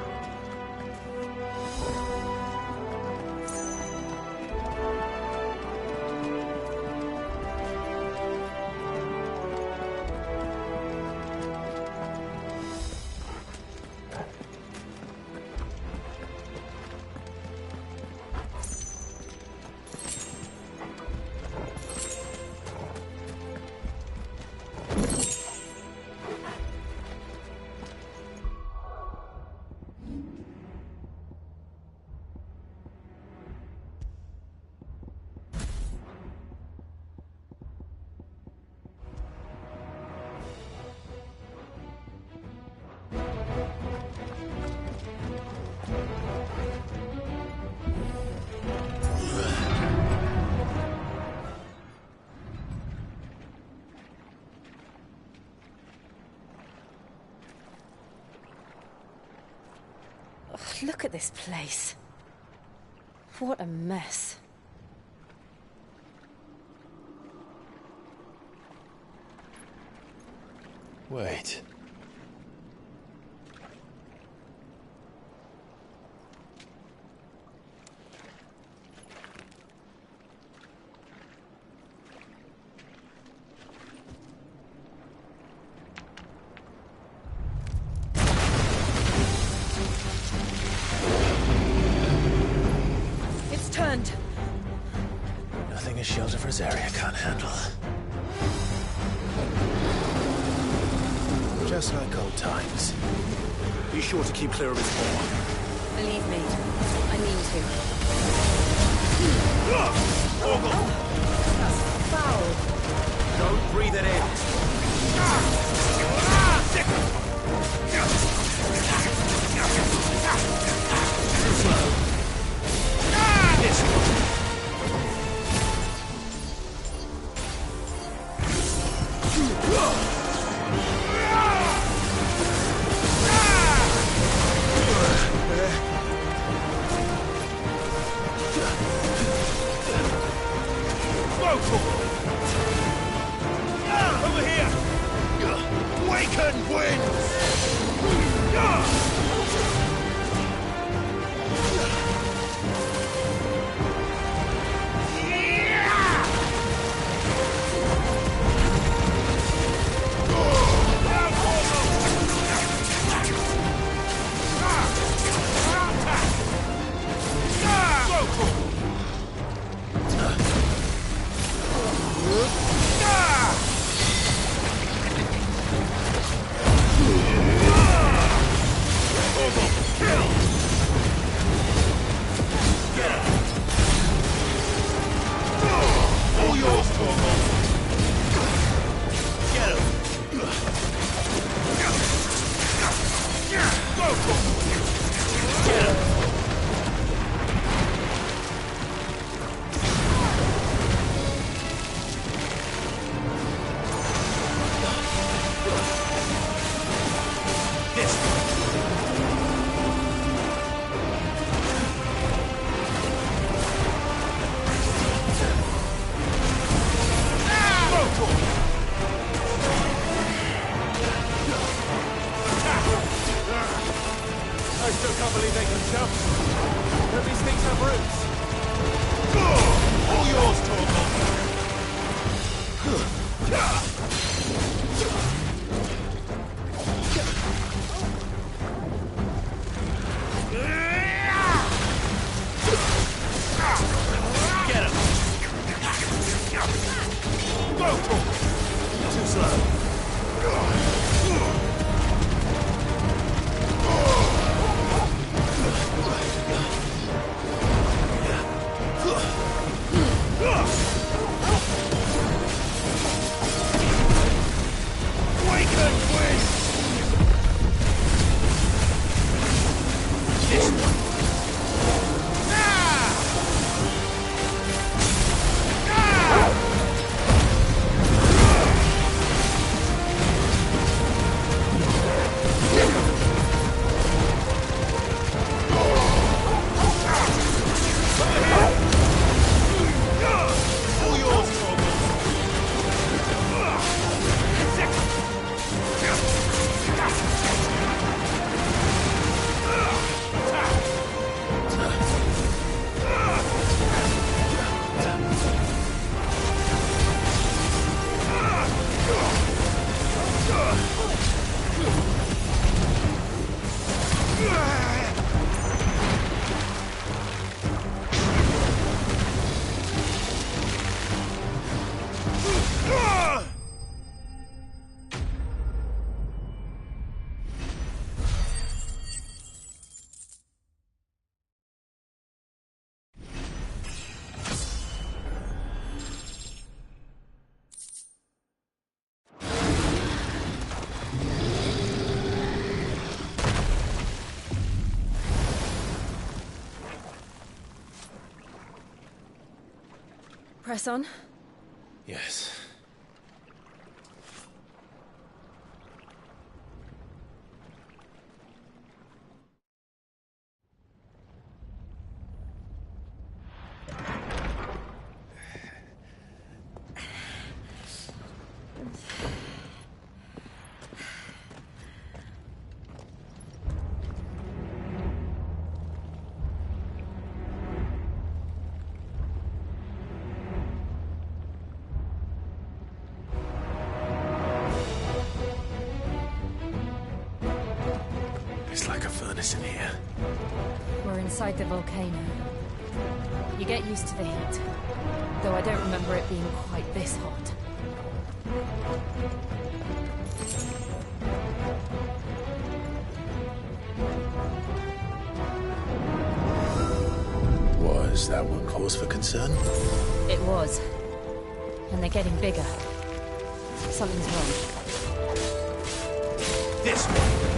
Look at this place. What a mess. Wait. Nothing a shelter for his area can't handle. Just like old times. Be sure to keep clear of his paw. Believe me, I mean to. That's foul. Don't breathe it in. Over here! Waken winds! Press on? Yes. It's like a furnace in here. We're inside the volcano. You get used to the heat, though I don't remember it being quite this hot. Was that one cause for concern? It was. And they're getting bigger. Something's wrong. This one!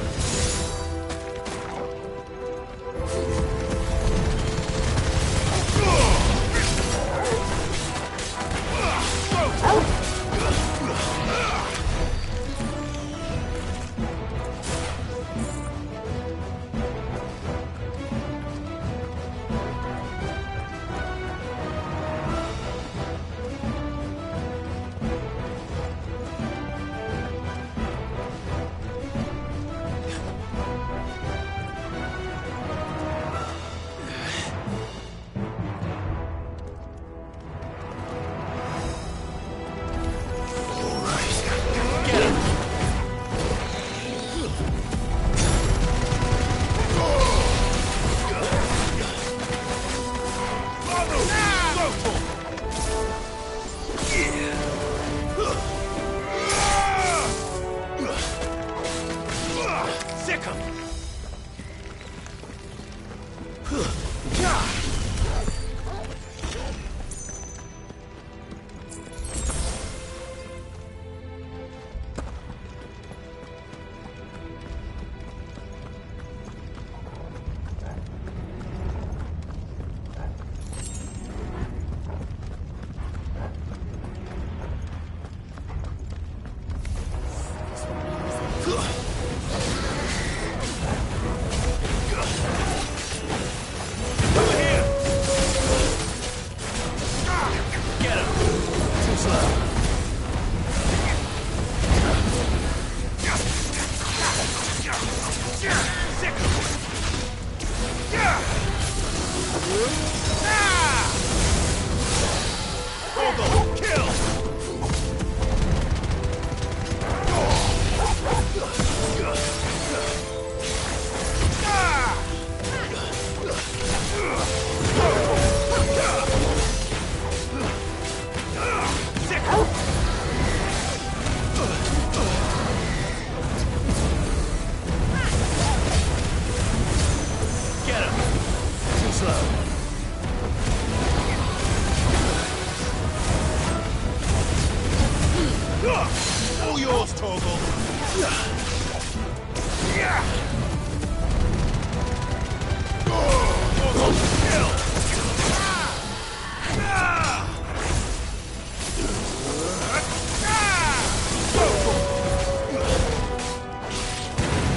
All yours, Torgal.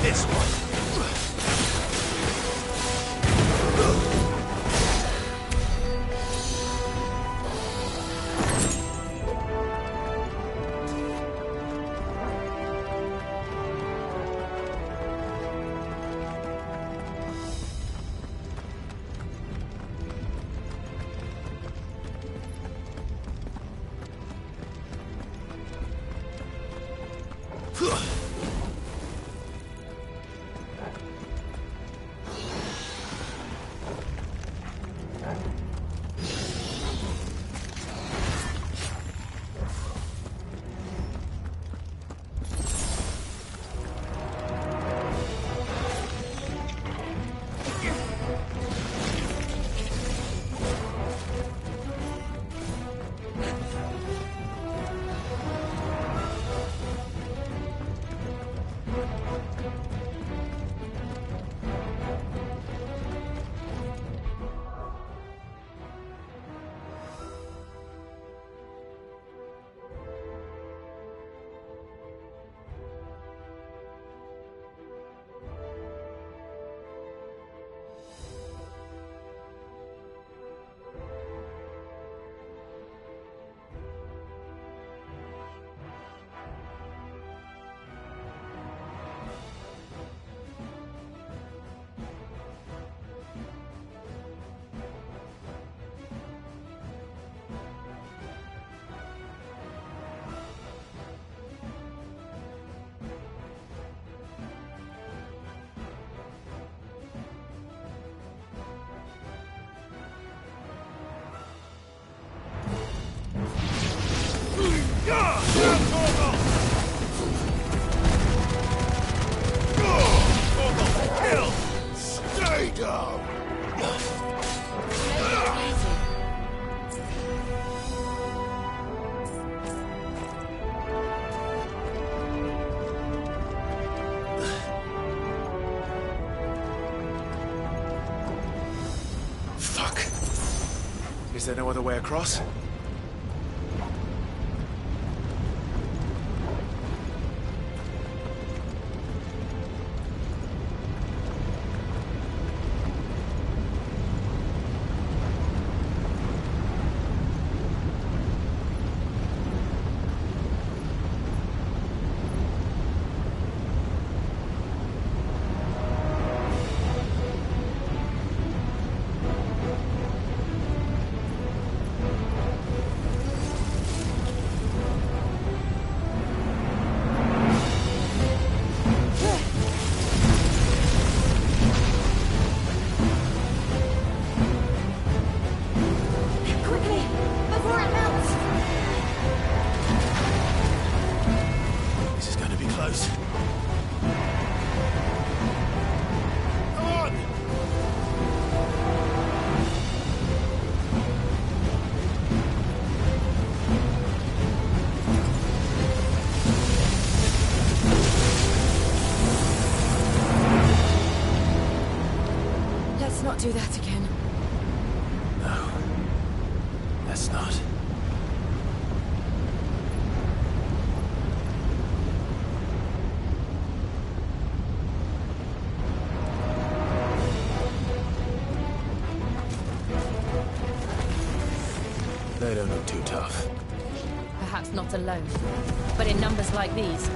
This one. there no other way across? Do that again. No. Let's not. They don't look too tough. Perhaps not alone, but in numbers like these.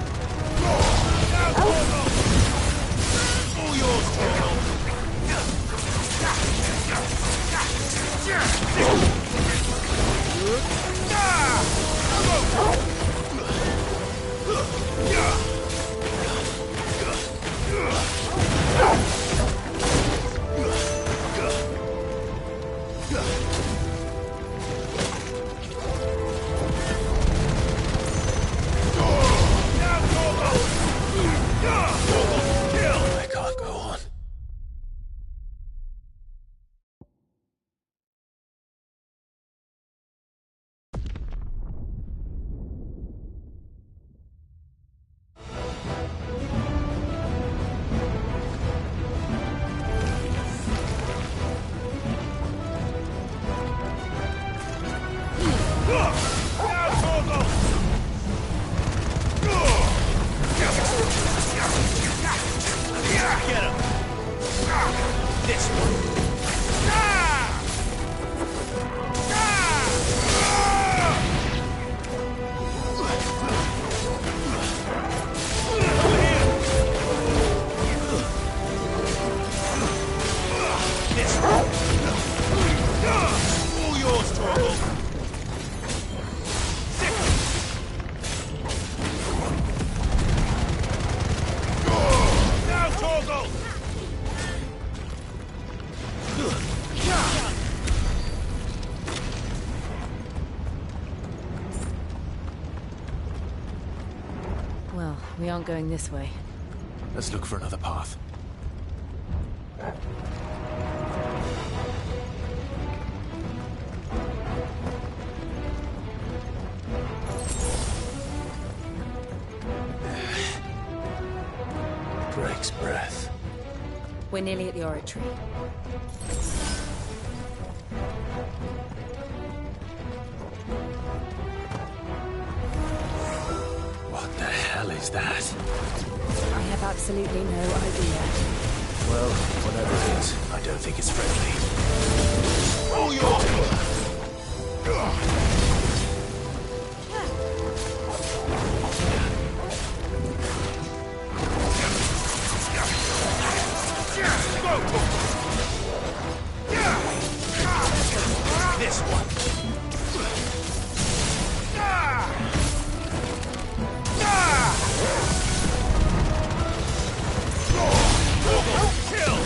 All yours, Torgal! I can't go on. Well, we aren't going this way. Let's look for another path. Drake's breath. We're nearly at the oratory. What the hell is that? I have absolutely no idea. Well, whatever it is, I don't think it's friendly. All yours! This one. Kill!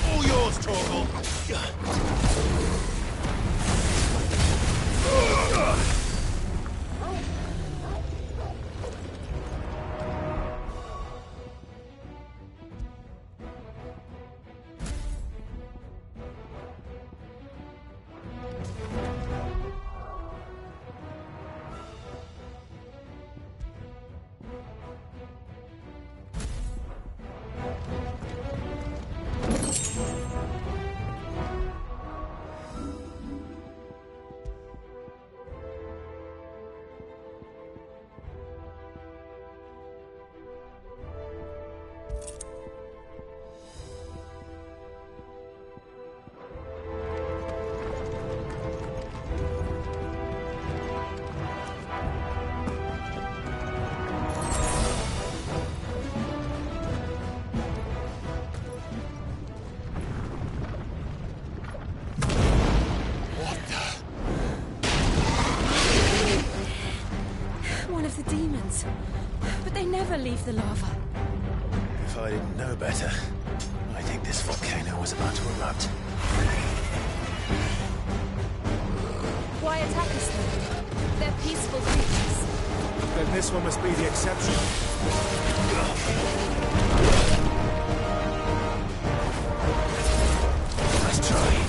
All yours, Torgal. But they never leave the lava. If I didn't know better, I think this volcano was about to erupt. Why attack us then? They're peaceful creatures. Then this one must be the exception. Let's try.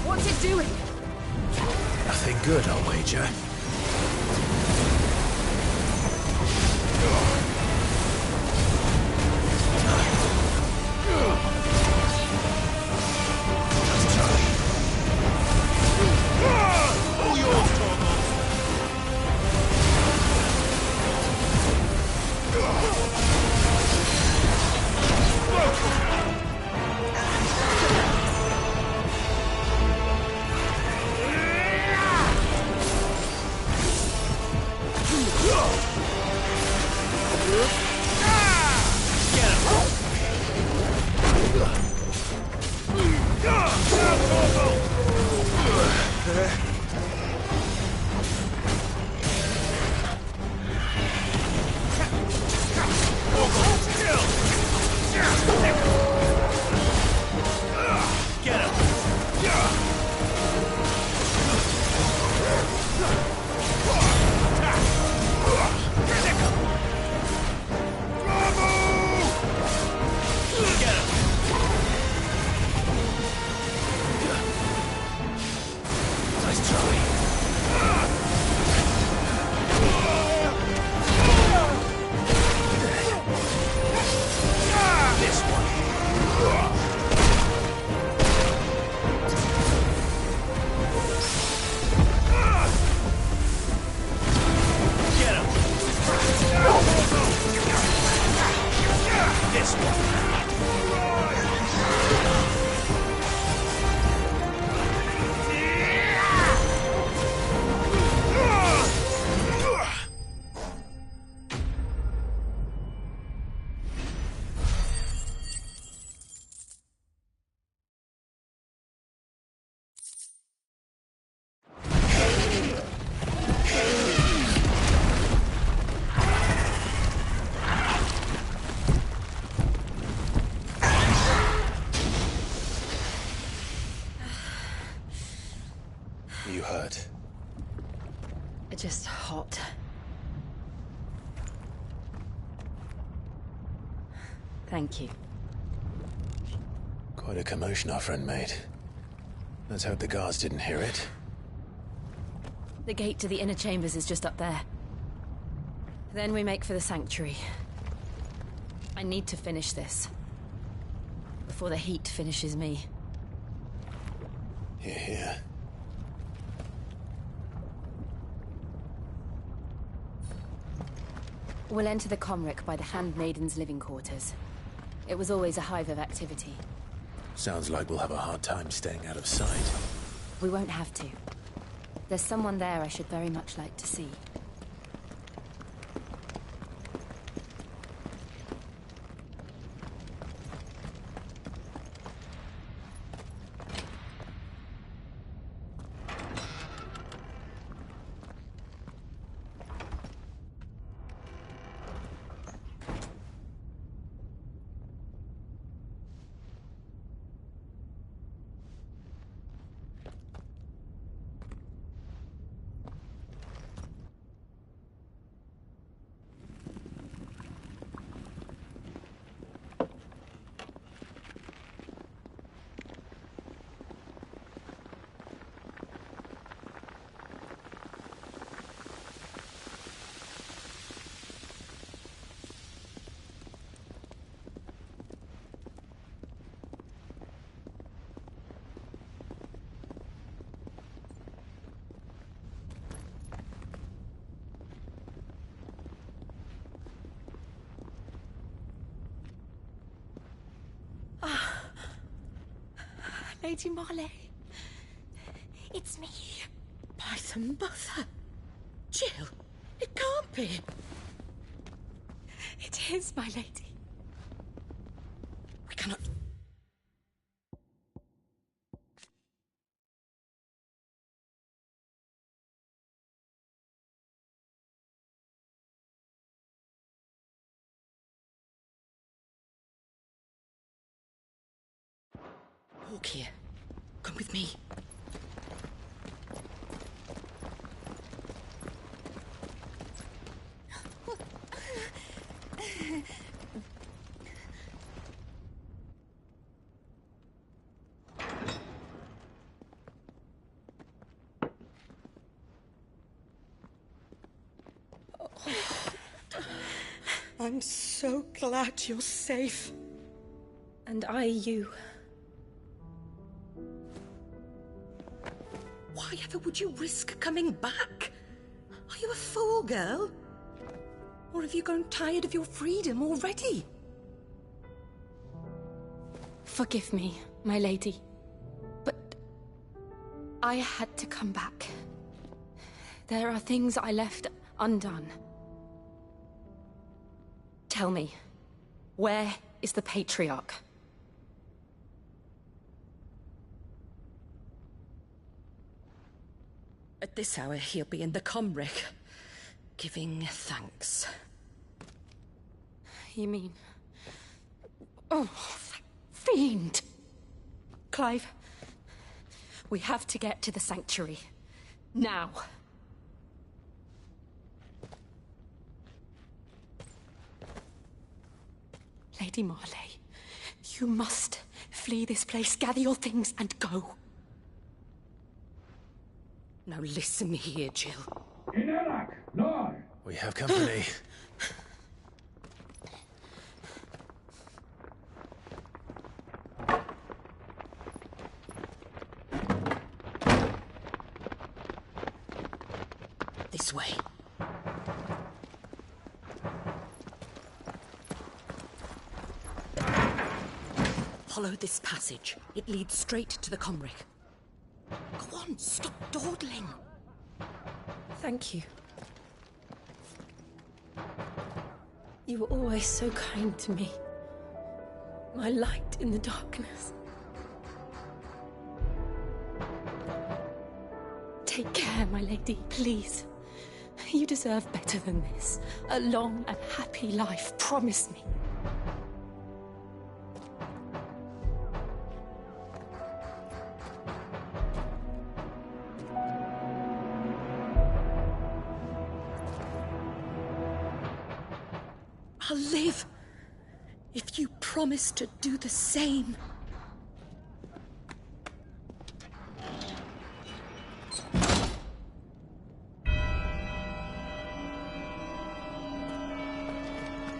What's it doing? Nothing good, I'll wager. All yours, Torgal. hurt? Just hot. Thank you. Quite a commotion our friend made. Let's hope the guards didn't hear it. The gate to the inner chambers is just up there. Then we make for the sanctuary. I need to finish this. Before the heat finishes me. Hear, hear. We'll enter the Comric by the Handmaiden's living quarters. It was always a hive of activity. Sounds like we'll have a hard time staying out of sight. We won't have to. There's someone there I should very much like to see. Lady Marley. It's me. By the mother. Jill, it can't be. It is, my lady. We cannot... Walk here. Come with me. I'm so glad you're safe. And I you. Why ever would you risk coming back? Are you a fool, girl? Or have you grown tired of your freedom already? Forgive me, my lady. But I had to come back. There are things I left undone. Tell me, where is the Patriarch? At this hour, he'll be in the Comric, giving thanks. You mean... Oh, that fiend! Clive, we have to get to the sanctuary. Now. Lady Marley, you must flee this place, gather your things, and go. Now listen here, Jill. We have company. This way. Follow this passage. It leads straight to the Comric. Go on, stop dawdling. Thank you. You were always so kind to me. My light in the darkness. Take care, my lady, please. You deserve better than this. A long and happy life, promise me. I'll live if you promise to do the same.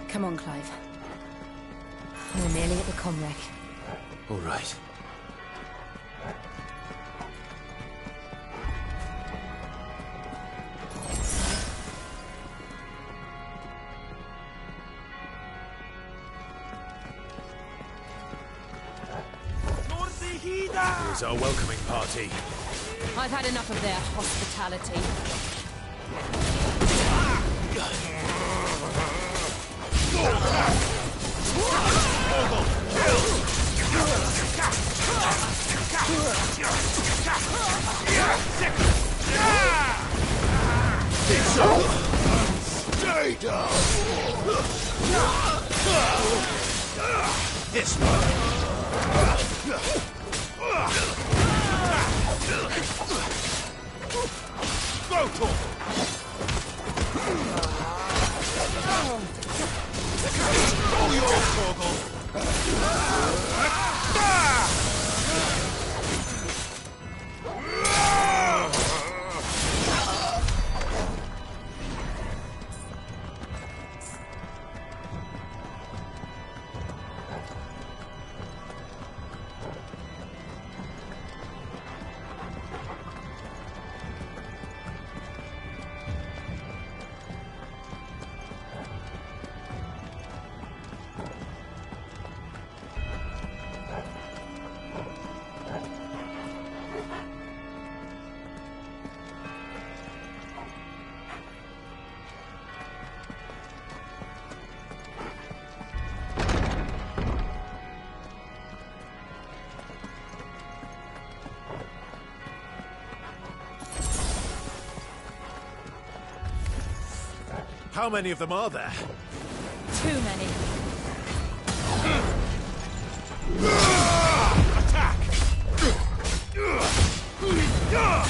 Come on, Clive. We're nearly at the comwreck. All right. Here's our welcoming party. I've had enough of their hospitality. Stay down! This one. How many of them are there? Too many. Attack! Down,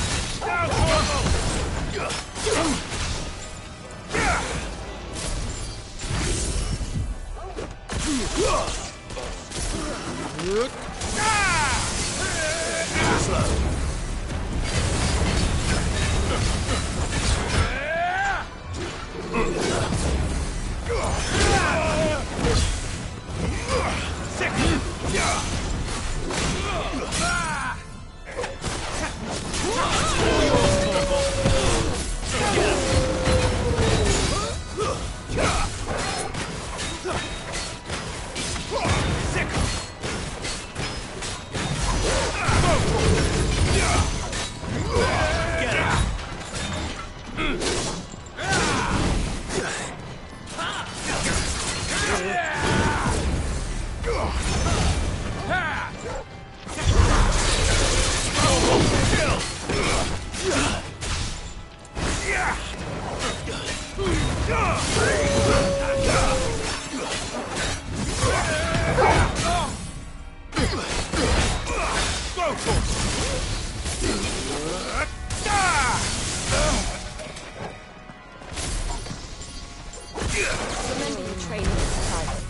Remember you trained this Clive.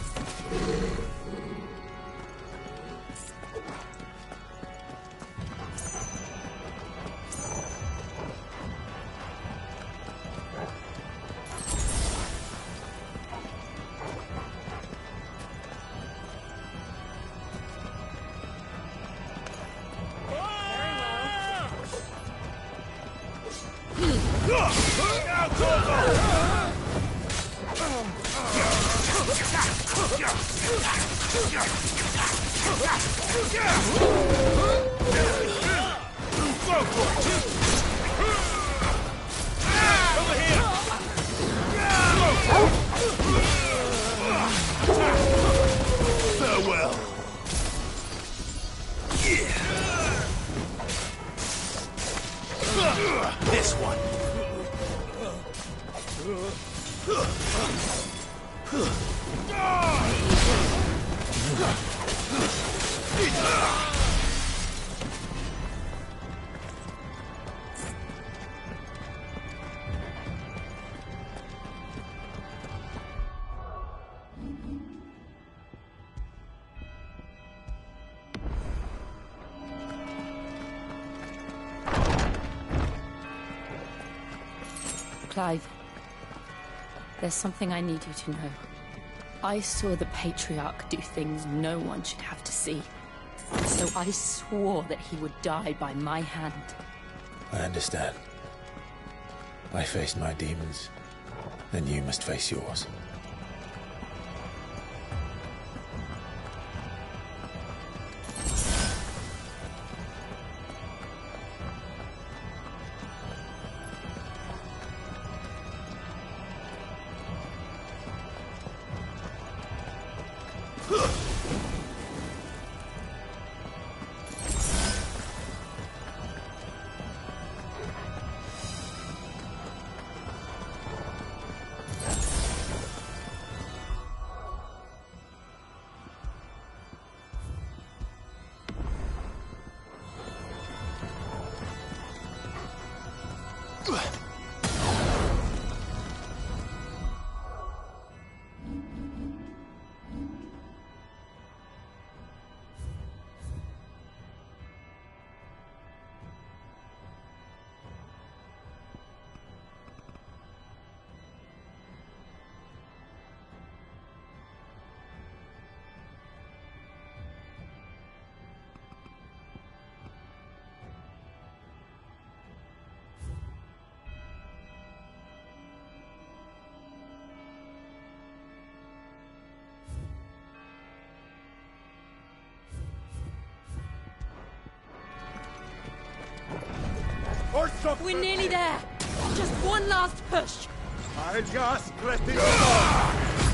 Farewell. This one. Clive, there's something I need you to know. I saw the Patriarch do things no one should have to see. So I swore that he would die by my hand. I understand. I faced my demons, then you must face yours. We're nearly there. Just one last push. I just let it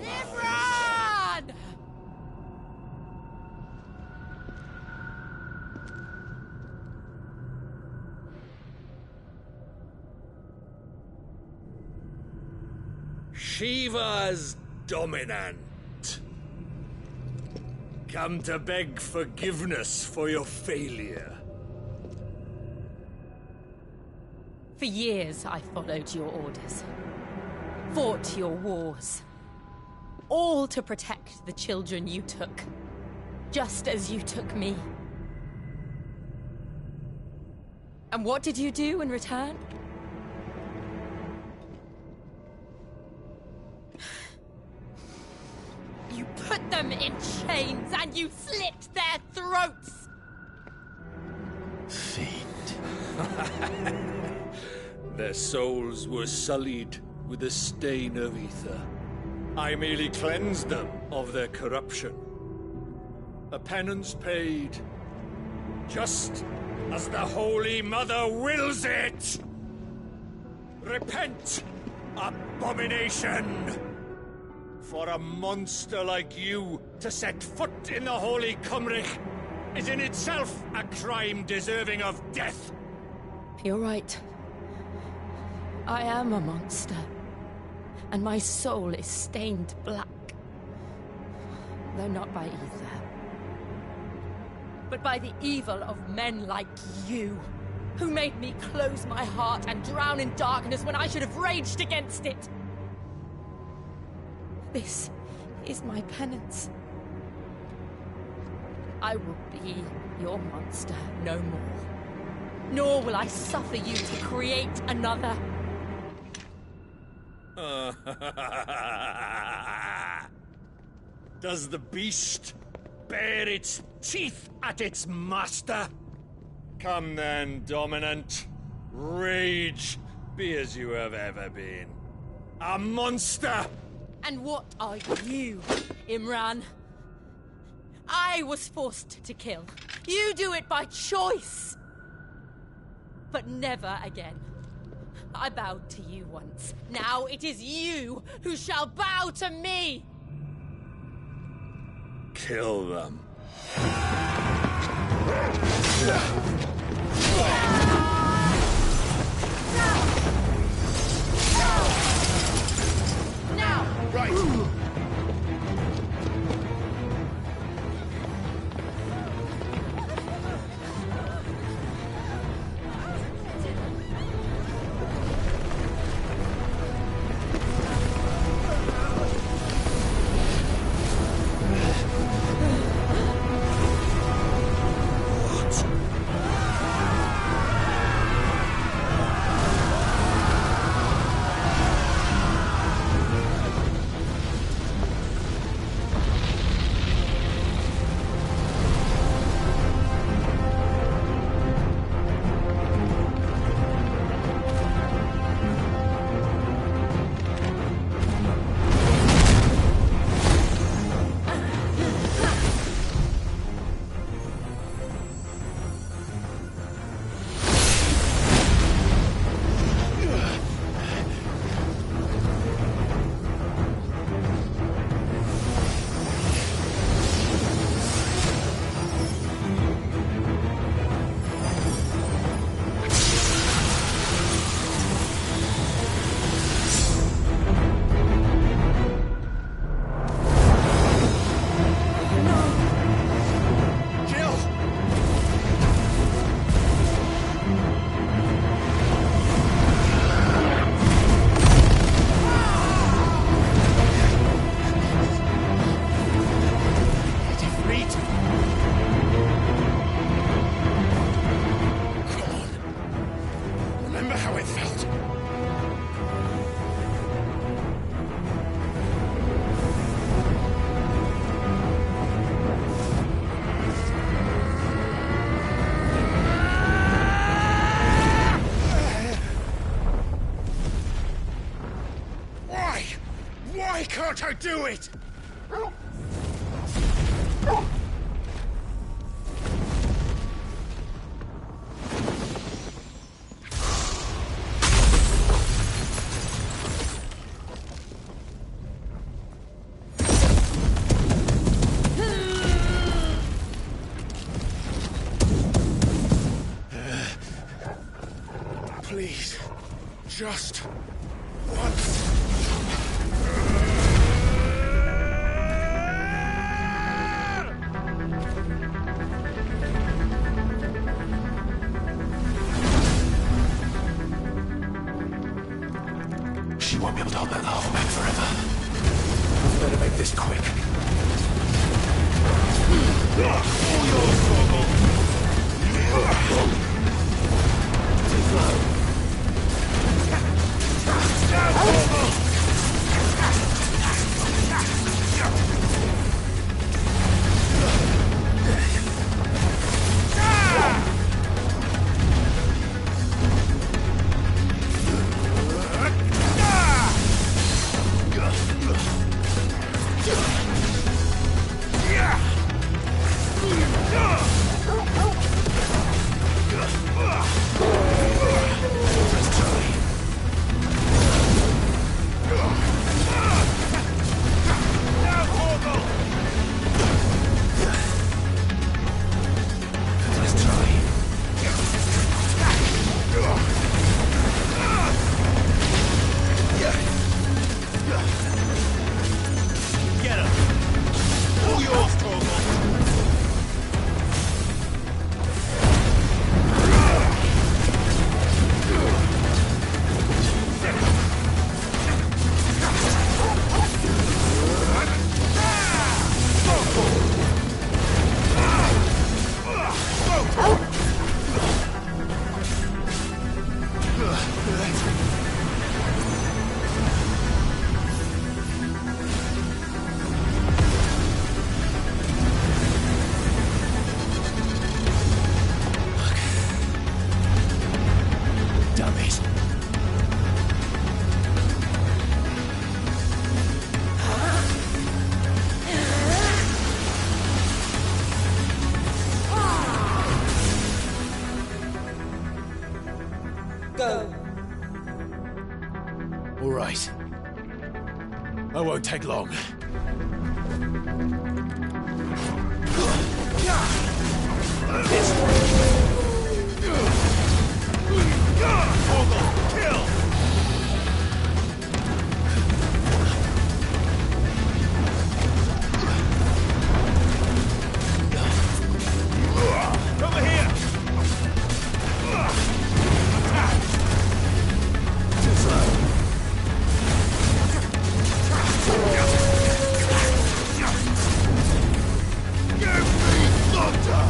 Nimrod! Shiva's dominant. Come to beg forgiveness for your failure. For years, I followed your orders. Fought your wars. All to protect the children you took. Just as you took me. And what did you do in return? You put them in chains and you slit their throats! Fiend. Their souls were sullied with a stain of ether. I merely cleansed them of their corruption. A penance paid, just as the Holy Mother wills it! Repent, abomination! For a monster like you to set foot in the Holy Cymric is in itself a crime deserving of death! You're right. I am a monster. And my soul is stained black. Though not by ether. But by the evil of men like you, who made me close my heart and drown in darkness when I should have raged against it. This is my penance. I will be your monster no more. Nor will I suffer you to create another. Does the beast bare its teeth at its master? Come then, dominant. Rage, be as you have ever been. A monster! And what are you, Imran? I was forced to kill. You do it by choice. But never again. I bowed to you once. Now it is you who shall bow to me! Kill them. Now! Right! Why can't I do it? Please, just once. She won't be able to hold that lava back forever. Better make this quick. All yours, Torgal. Too slow. Down, Torgal! All right. I won't take long. Kill! Over here! Too slow. Give me thunder!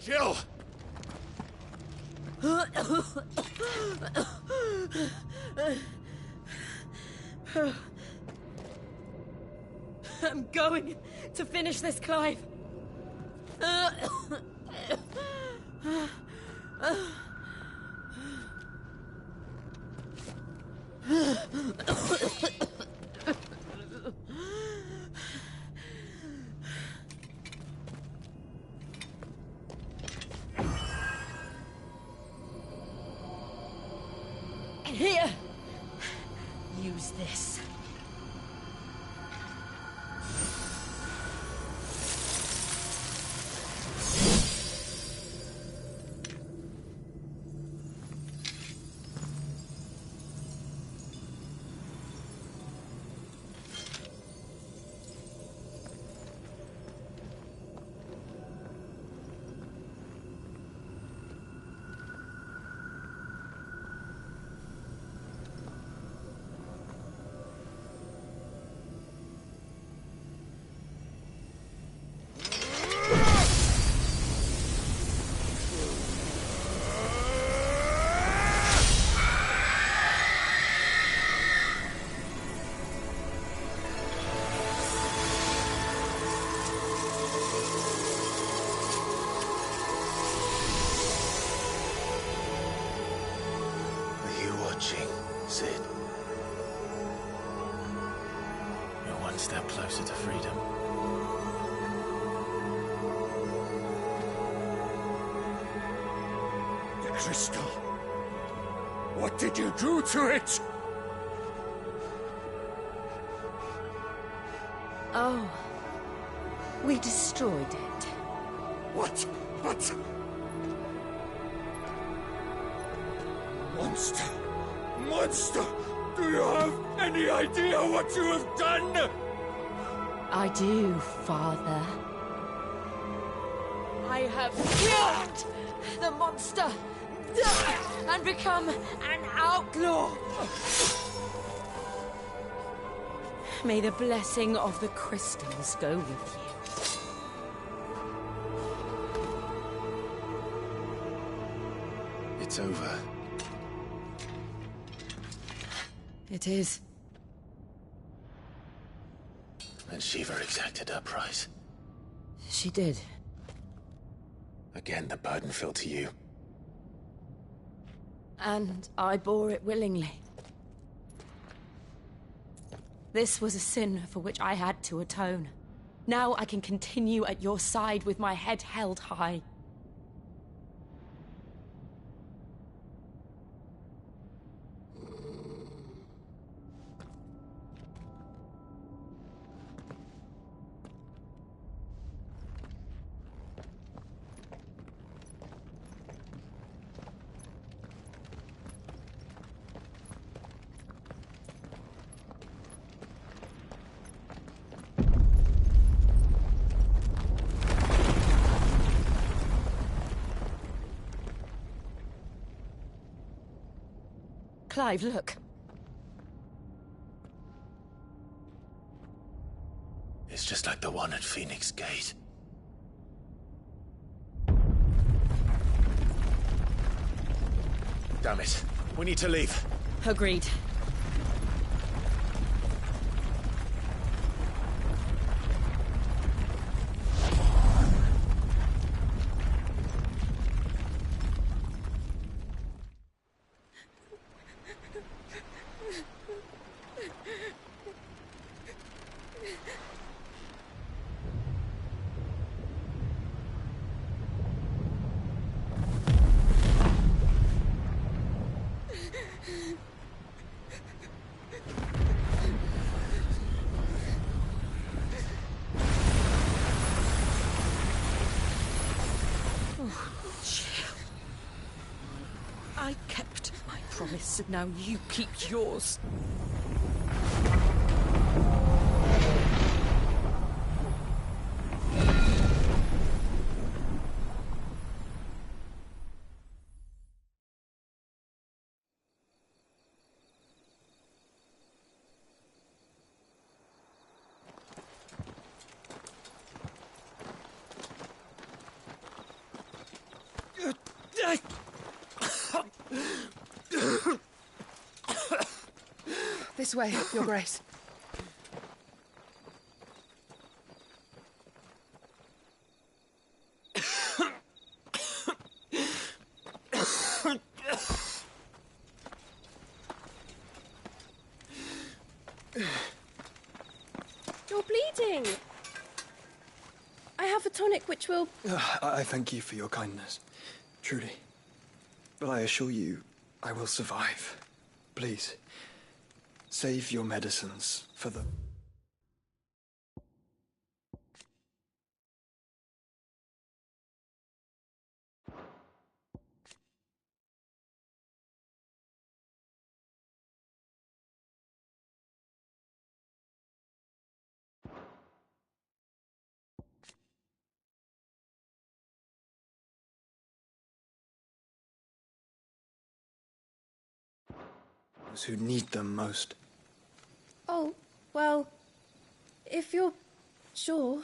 Jill! I'm going to finish this, Clive. Here. Use this. Sid. You're one step closer to freedom. The crystal. What did you do to it? Oh. We destroyed it. What? But... Monster! Monster! Do you have any idea what you have done? I do, Father. I have killed the monster and become an outlaw. May the blessing of the crystals go with you. It's over. It is. And Shiva exacted her price. She did. Again, the burden fell to you. And I bore it willingly. This was a sin for which I had to atone. Now I can continue at your side with my head held high. Clive, look. It's just like the one at Phoenix Gate. Damn it. We need to leave. Agreed. I kept my promise, and now you keep yours. This way, Your Grace. You're bleeding. I have a tonic which will... I thank you for your kindness, truly. But I assure you, I will survive. Please, save your medicines for the... those who need them most. Oh, well, if you're sure.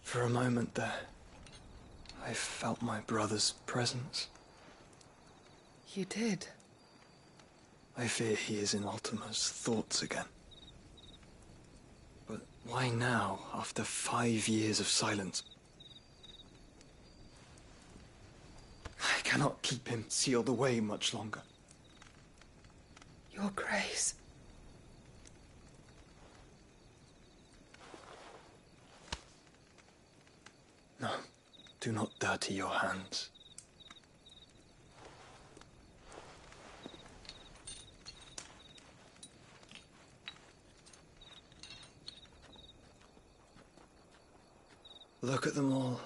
For a moment there, I felt my brother's presence. You did? I fear he is in Ultima's thoughts again. But why now, after 5 years of silence? I cannot keep him sealed away much longer. Your Grace. No, do not dirty your hands. Look at them all.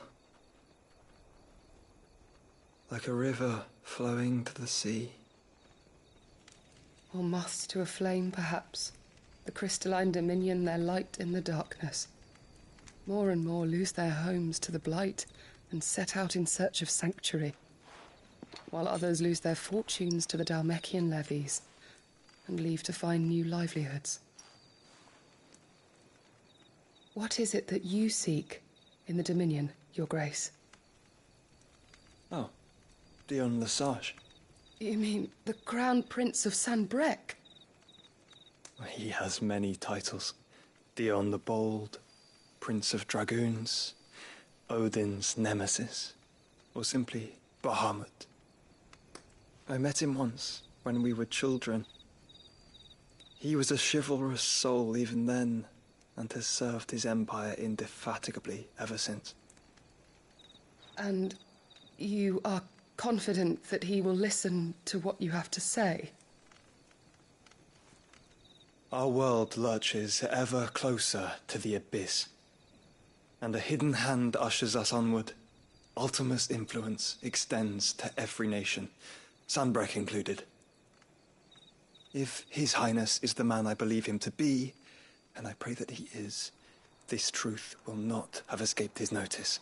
Like a river flowing to the sea. Or moths to a flame, perhaps. The crystalline dominion, their light in the darkness. More and more lose their homes to the blight and set out in search of sanctuary, while others lose their fortunes to the Dalmekian levies and leave to find new livelihoods. What is it that you seek in the Dominion, Your Grace? Oh, Dion Lesage. You mean the Crown Prince of Sanbrec? He has many titles. Dion the Bold, Prince of Dragoons, Odin's Nemesis, or simply Bahamut. I met him once, when we were children. He was a chivalrous soul even then, and has served his empire indefatigably ever since. And you are confident that he will listen to what you have to say? Our world lurches ever closer to the abyss, and a hidden hand ushers us onward. Ultima's influence extends to every nation, Sanbrec included. If His Highness is the man I believe him to be, and I pray that he is, this truth will not have escaped his notice.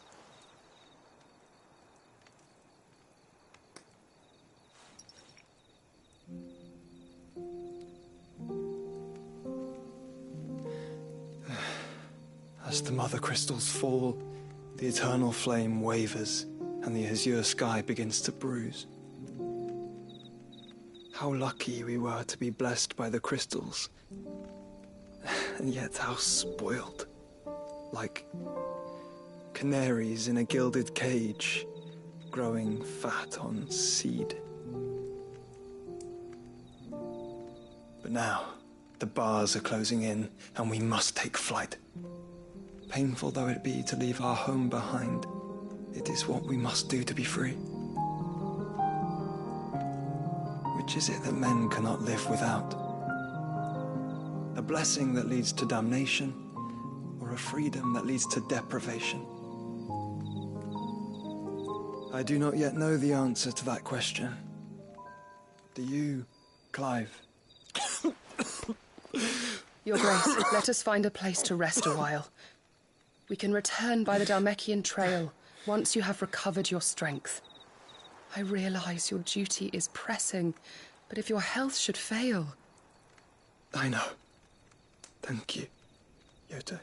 As the mother crystals fall, the eternal flame wavers, and the azure sky begins to bruise. How lucky we were to be blessed by the crystals, and yet how spoiled. Like canaries in a gilded cage, growing fat on seed. But now, the bars are closing in, and we must take flight. Painful though it be to leave our home behind, it is what we must do to be free. Which is it that men cannot live without? A blessing that leads to damnation, or a freedom that leads to deprivation? I do not yet know the answer to that question. Do you, Clive? Your Grace, let us find a place to rest a while. We can return by the Dalmekian trail once you have recovered your strength. I realize your duty is pressing, but if your health should fail... I know. Thank you, Yote.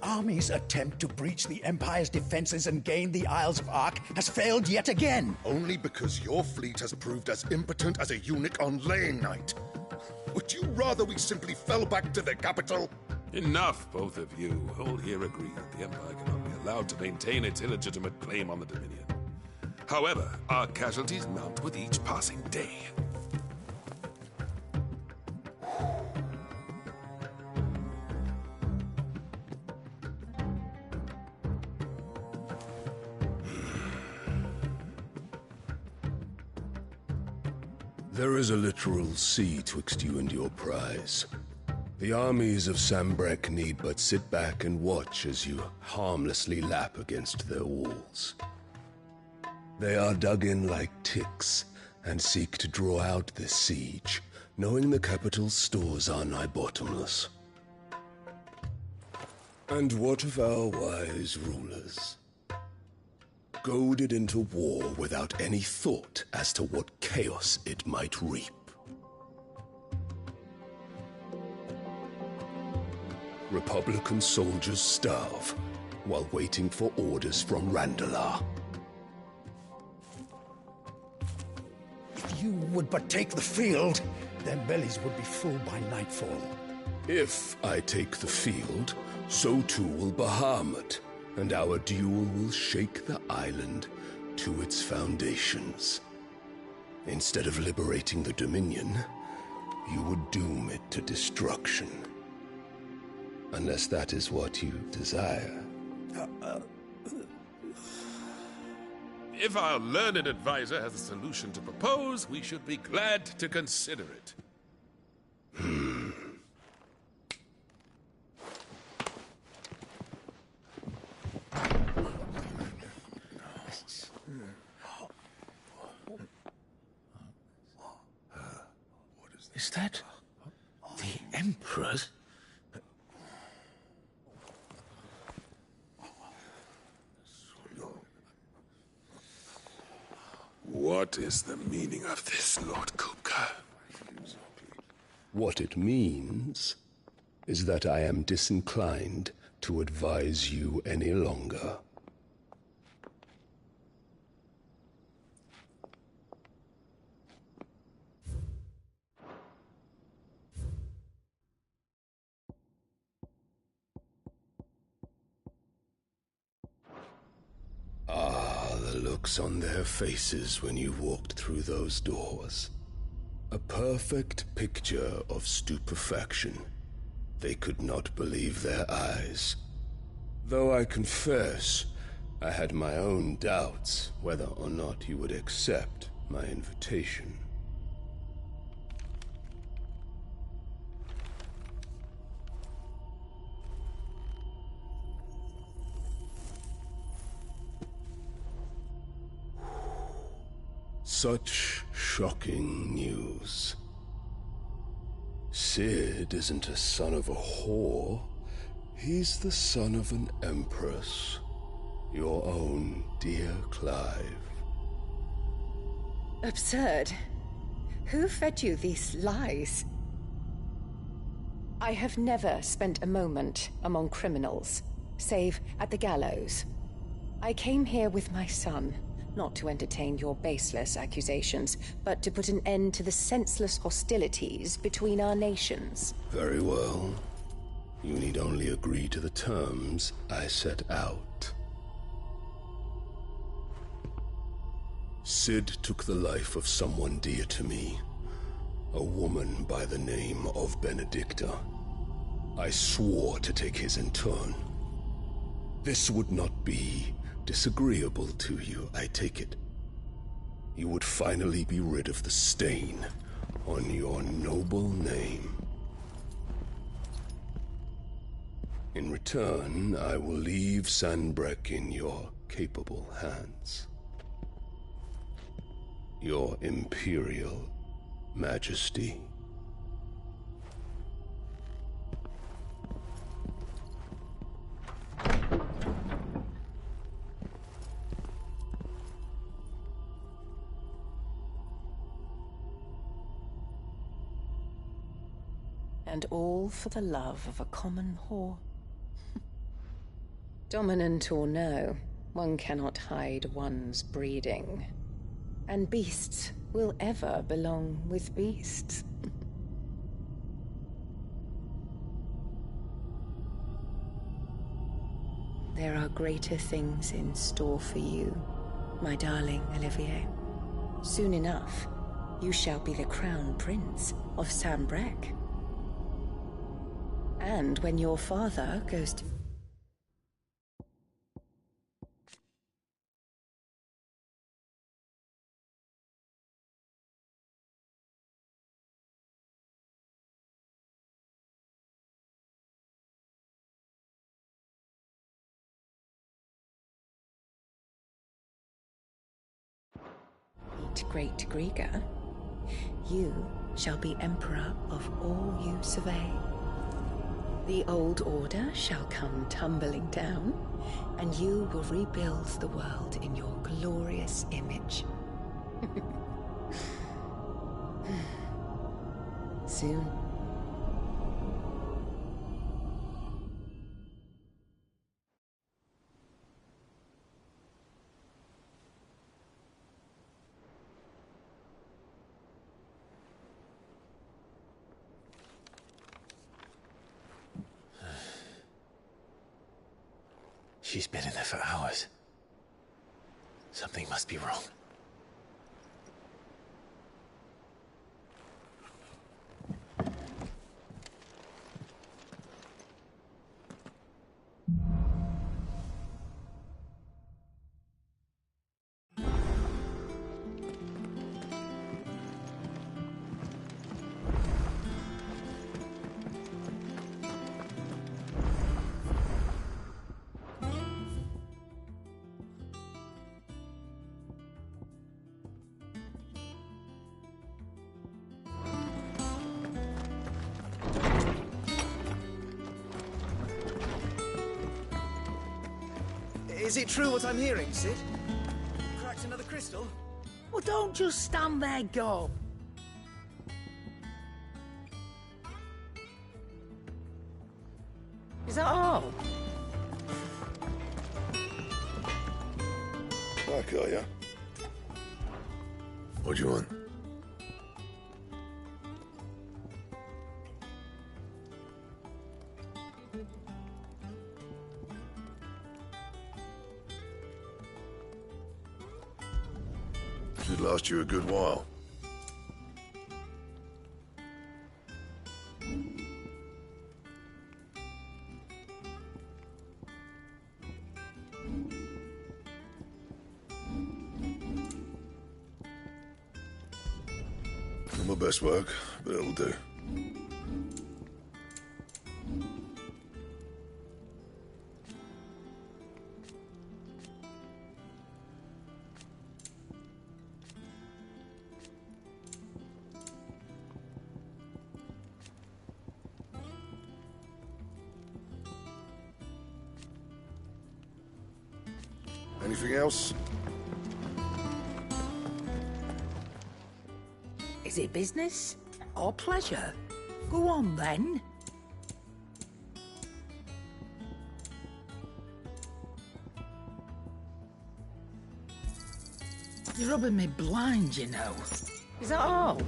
Army's attempt to breach the Empire's defenses and gain the Isles of Ark has failed yet again. Only because your fleet has proved as impotent as a eunuch on laying night. Would you rather we simply fell back to the capital? Enough, both of you. All here agree that the Empire cannot be allowed to maintain its illegitimate claim on the Dominion. However, our casualties mount with each passing day. There is a literal sea twixt you and your prize. The armies of Sambrek need but sit back and watch as you harmlessly lap against their walls. They are dug in like ticks and seek to draw out this siege, knowing the capital's stores are nigh bottomless. And what of our wise rulers? Goaded into war without any thought as to what chaos it might reap. Republican soldiers starve while waiting for orders from Randalar. If you would but take the field, their bellies would be full by nightfall. If I take the field, so too will Bahamut, and our duel will shake the island to its foundations. Instead of liberating the Dominion, you would doom it to destruction. Unless that is what you desire. If our learned advisor has a solution to propose, we should be glad to consider it. Is that the Emperor's? What is the meaning of this, Lord Kupka? What it means is that I am disinclined to advise you any longer. looks on their faces when you walked through those doors. A perfect picture of stupefaction. They could not believe their eyes. Though I confess, I had my own doubts whether or not you would accept my invitation. Such shocking news. Sid isn't a son of a whore. He's the son of an empress. Your own dear Clive. Absurd. Who fed you these lies? I have never spent a moment among criminals, save at the gallows. I came here with my son, not to entertain your baseless accusations, but to put an end to the senseless hostilities between our nations. Very well. You need only agree to the terms I set out. Sid took the life of someone dear to me, a woman by the name of Benedicta. I swore to take his in turn. This would not be disagreeable to you, I take it. You would finally be rid of the stain on your noble name. In return, I will leave Sanbreque in your capable hands. Your Imperial Majesty. And all for the love of a common whore. Dominant or no, one cannot hide one's breeding. And beasts will ever belong with beasts. There are greater things in store for you, my darling Olivier. Soon enough, you shall be the crown prince of Sanbreque. And when your father goes to... Great Griga, you shall be emperor of all you survey. The old order shall come tumbling down, and you will rebuild the world in your glorious image. Soon. She's been in there for hours. Something must be wrong. Is it true what I'm hearing, Sid? Cracked another crystal? Well, don't just stand there, Gob. Is that all? Back, are ya? What do you want? Should last you a good while. Not my best work, but it'll do. Anything else? Is it business or pleasure? Go on then. You're rubbing me blind, you know. Is that all?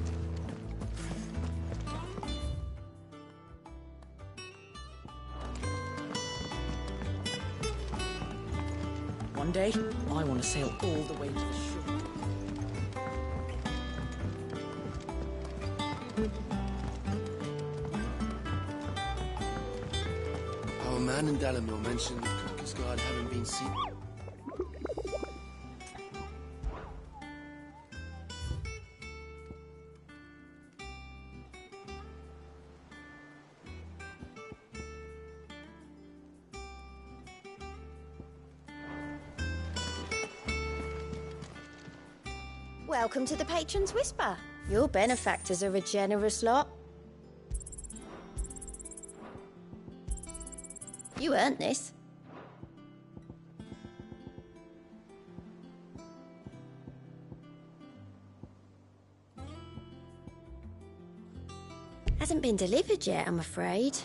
One day, I want to sail all the way to the shore. Our man in Dalamore mentioned Cooker's Guard having been seen. Welcome to the Patron's Whisper. Your benefactors are a generous lot. You earned this. Hasn't been delivered yet, I'm afraid.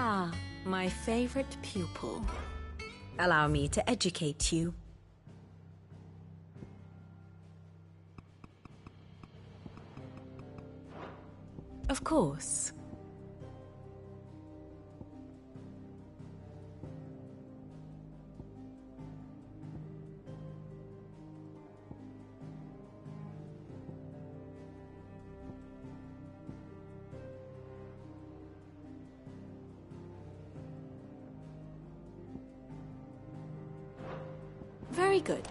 Ah, my favorite pupil. Allow me to educate you. Of course. Very good.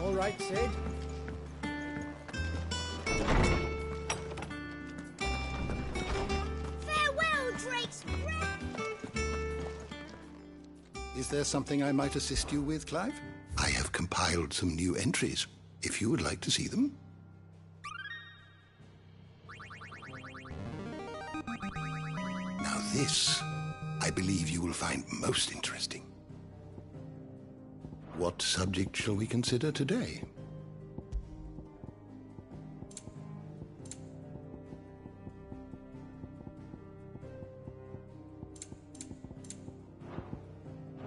All right, Sid. Farewell, Drake's Is there something I might assist you with, Clive? I have compiled some new entries, if you would like to see them. Now this, I believe you will find most interesting. What subject shall we consider today?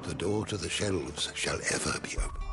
The door to the shelves shall ever be open.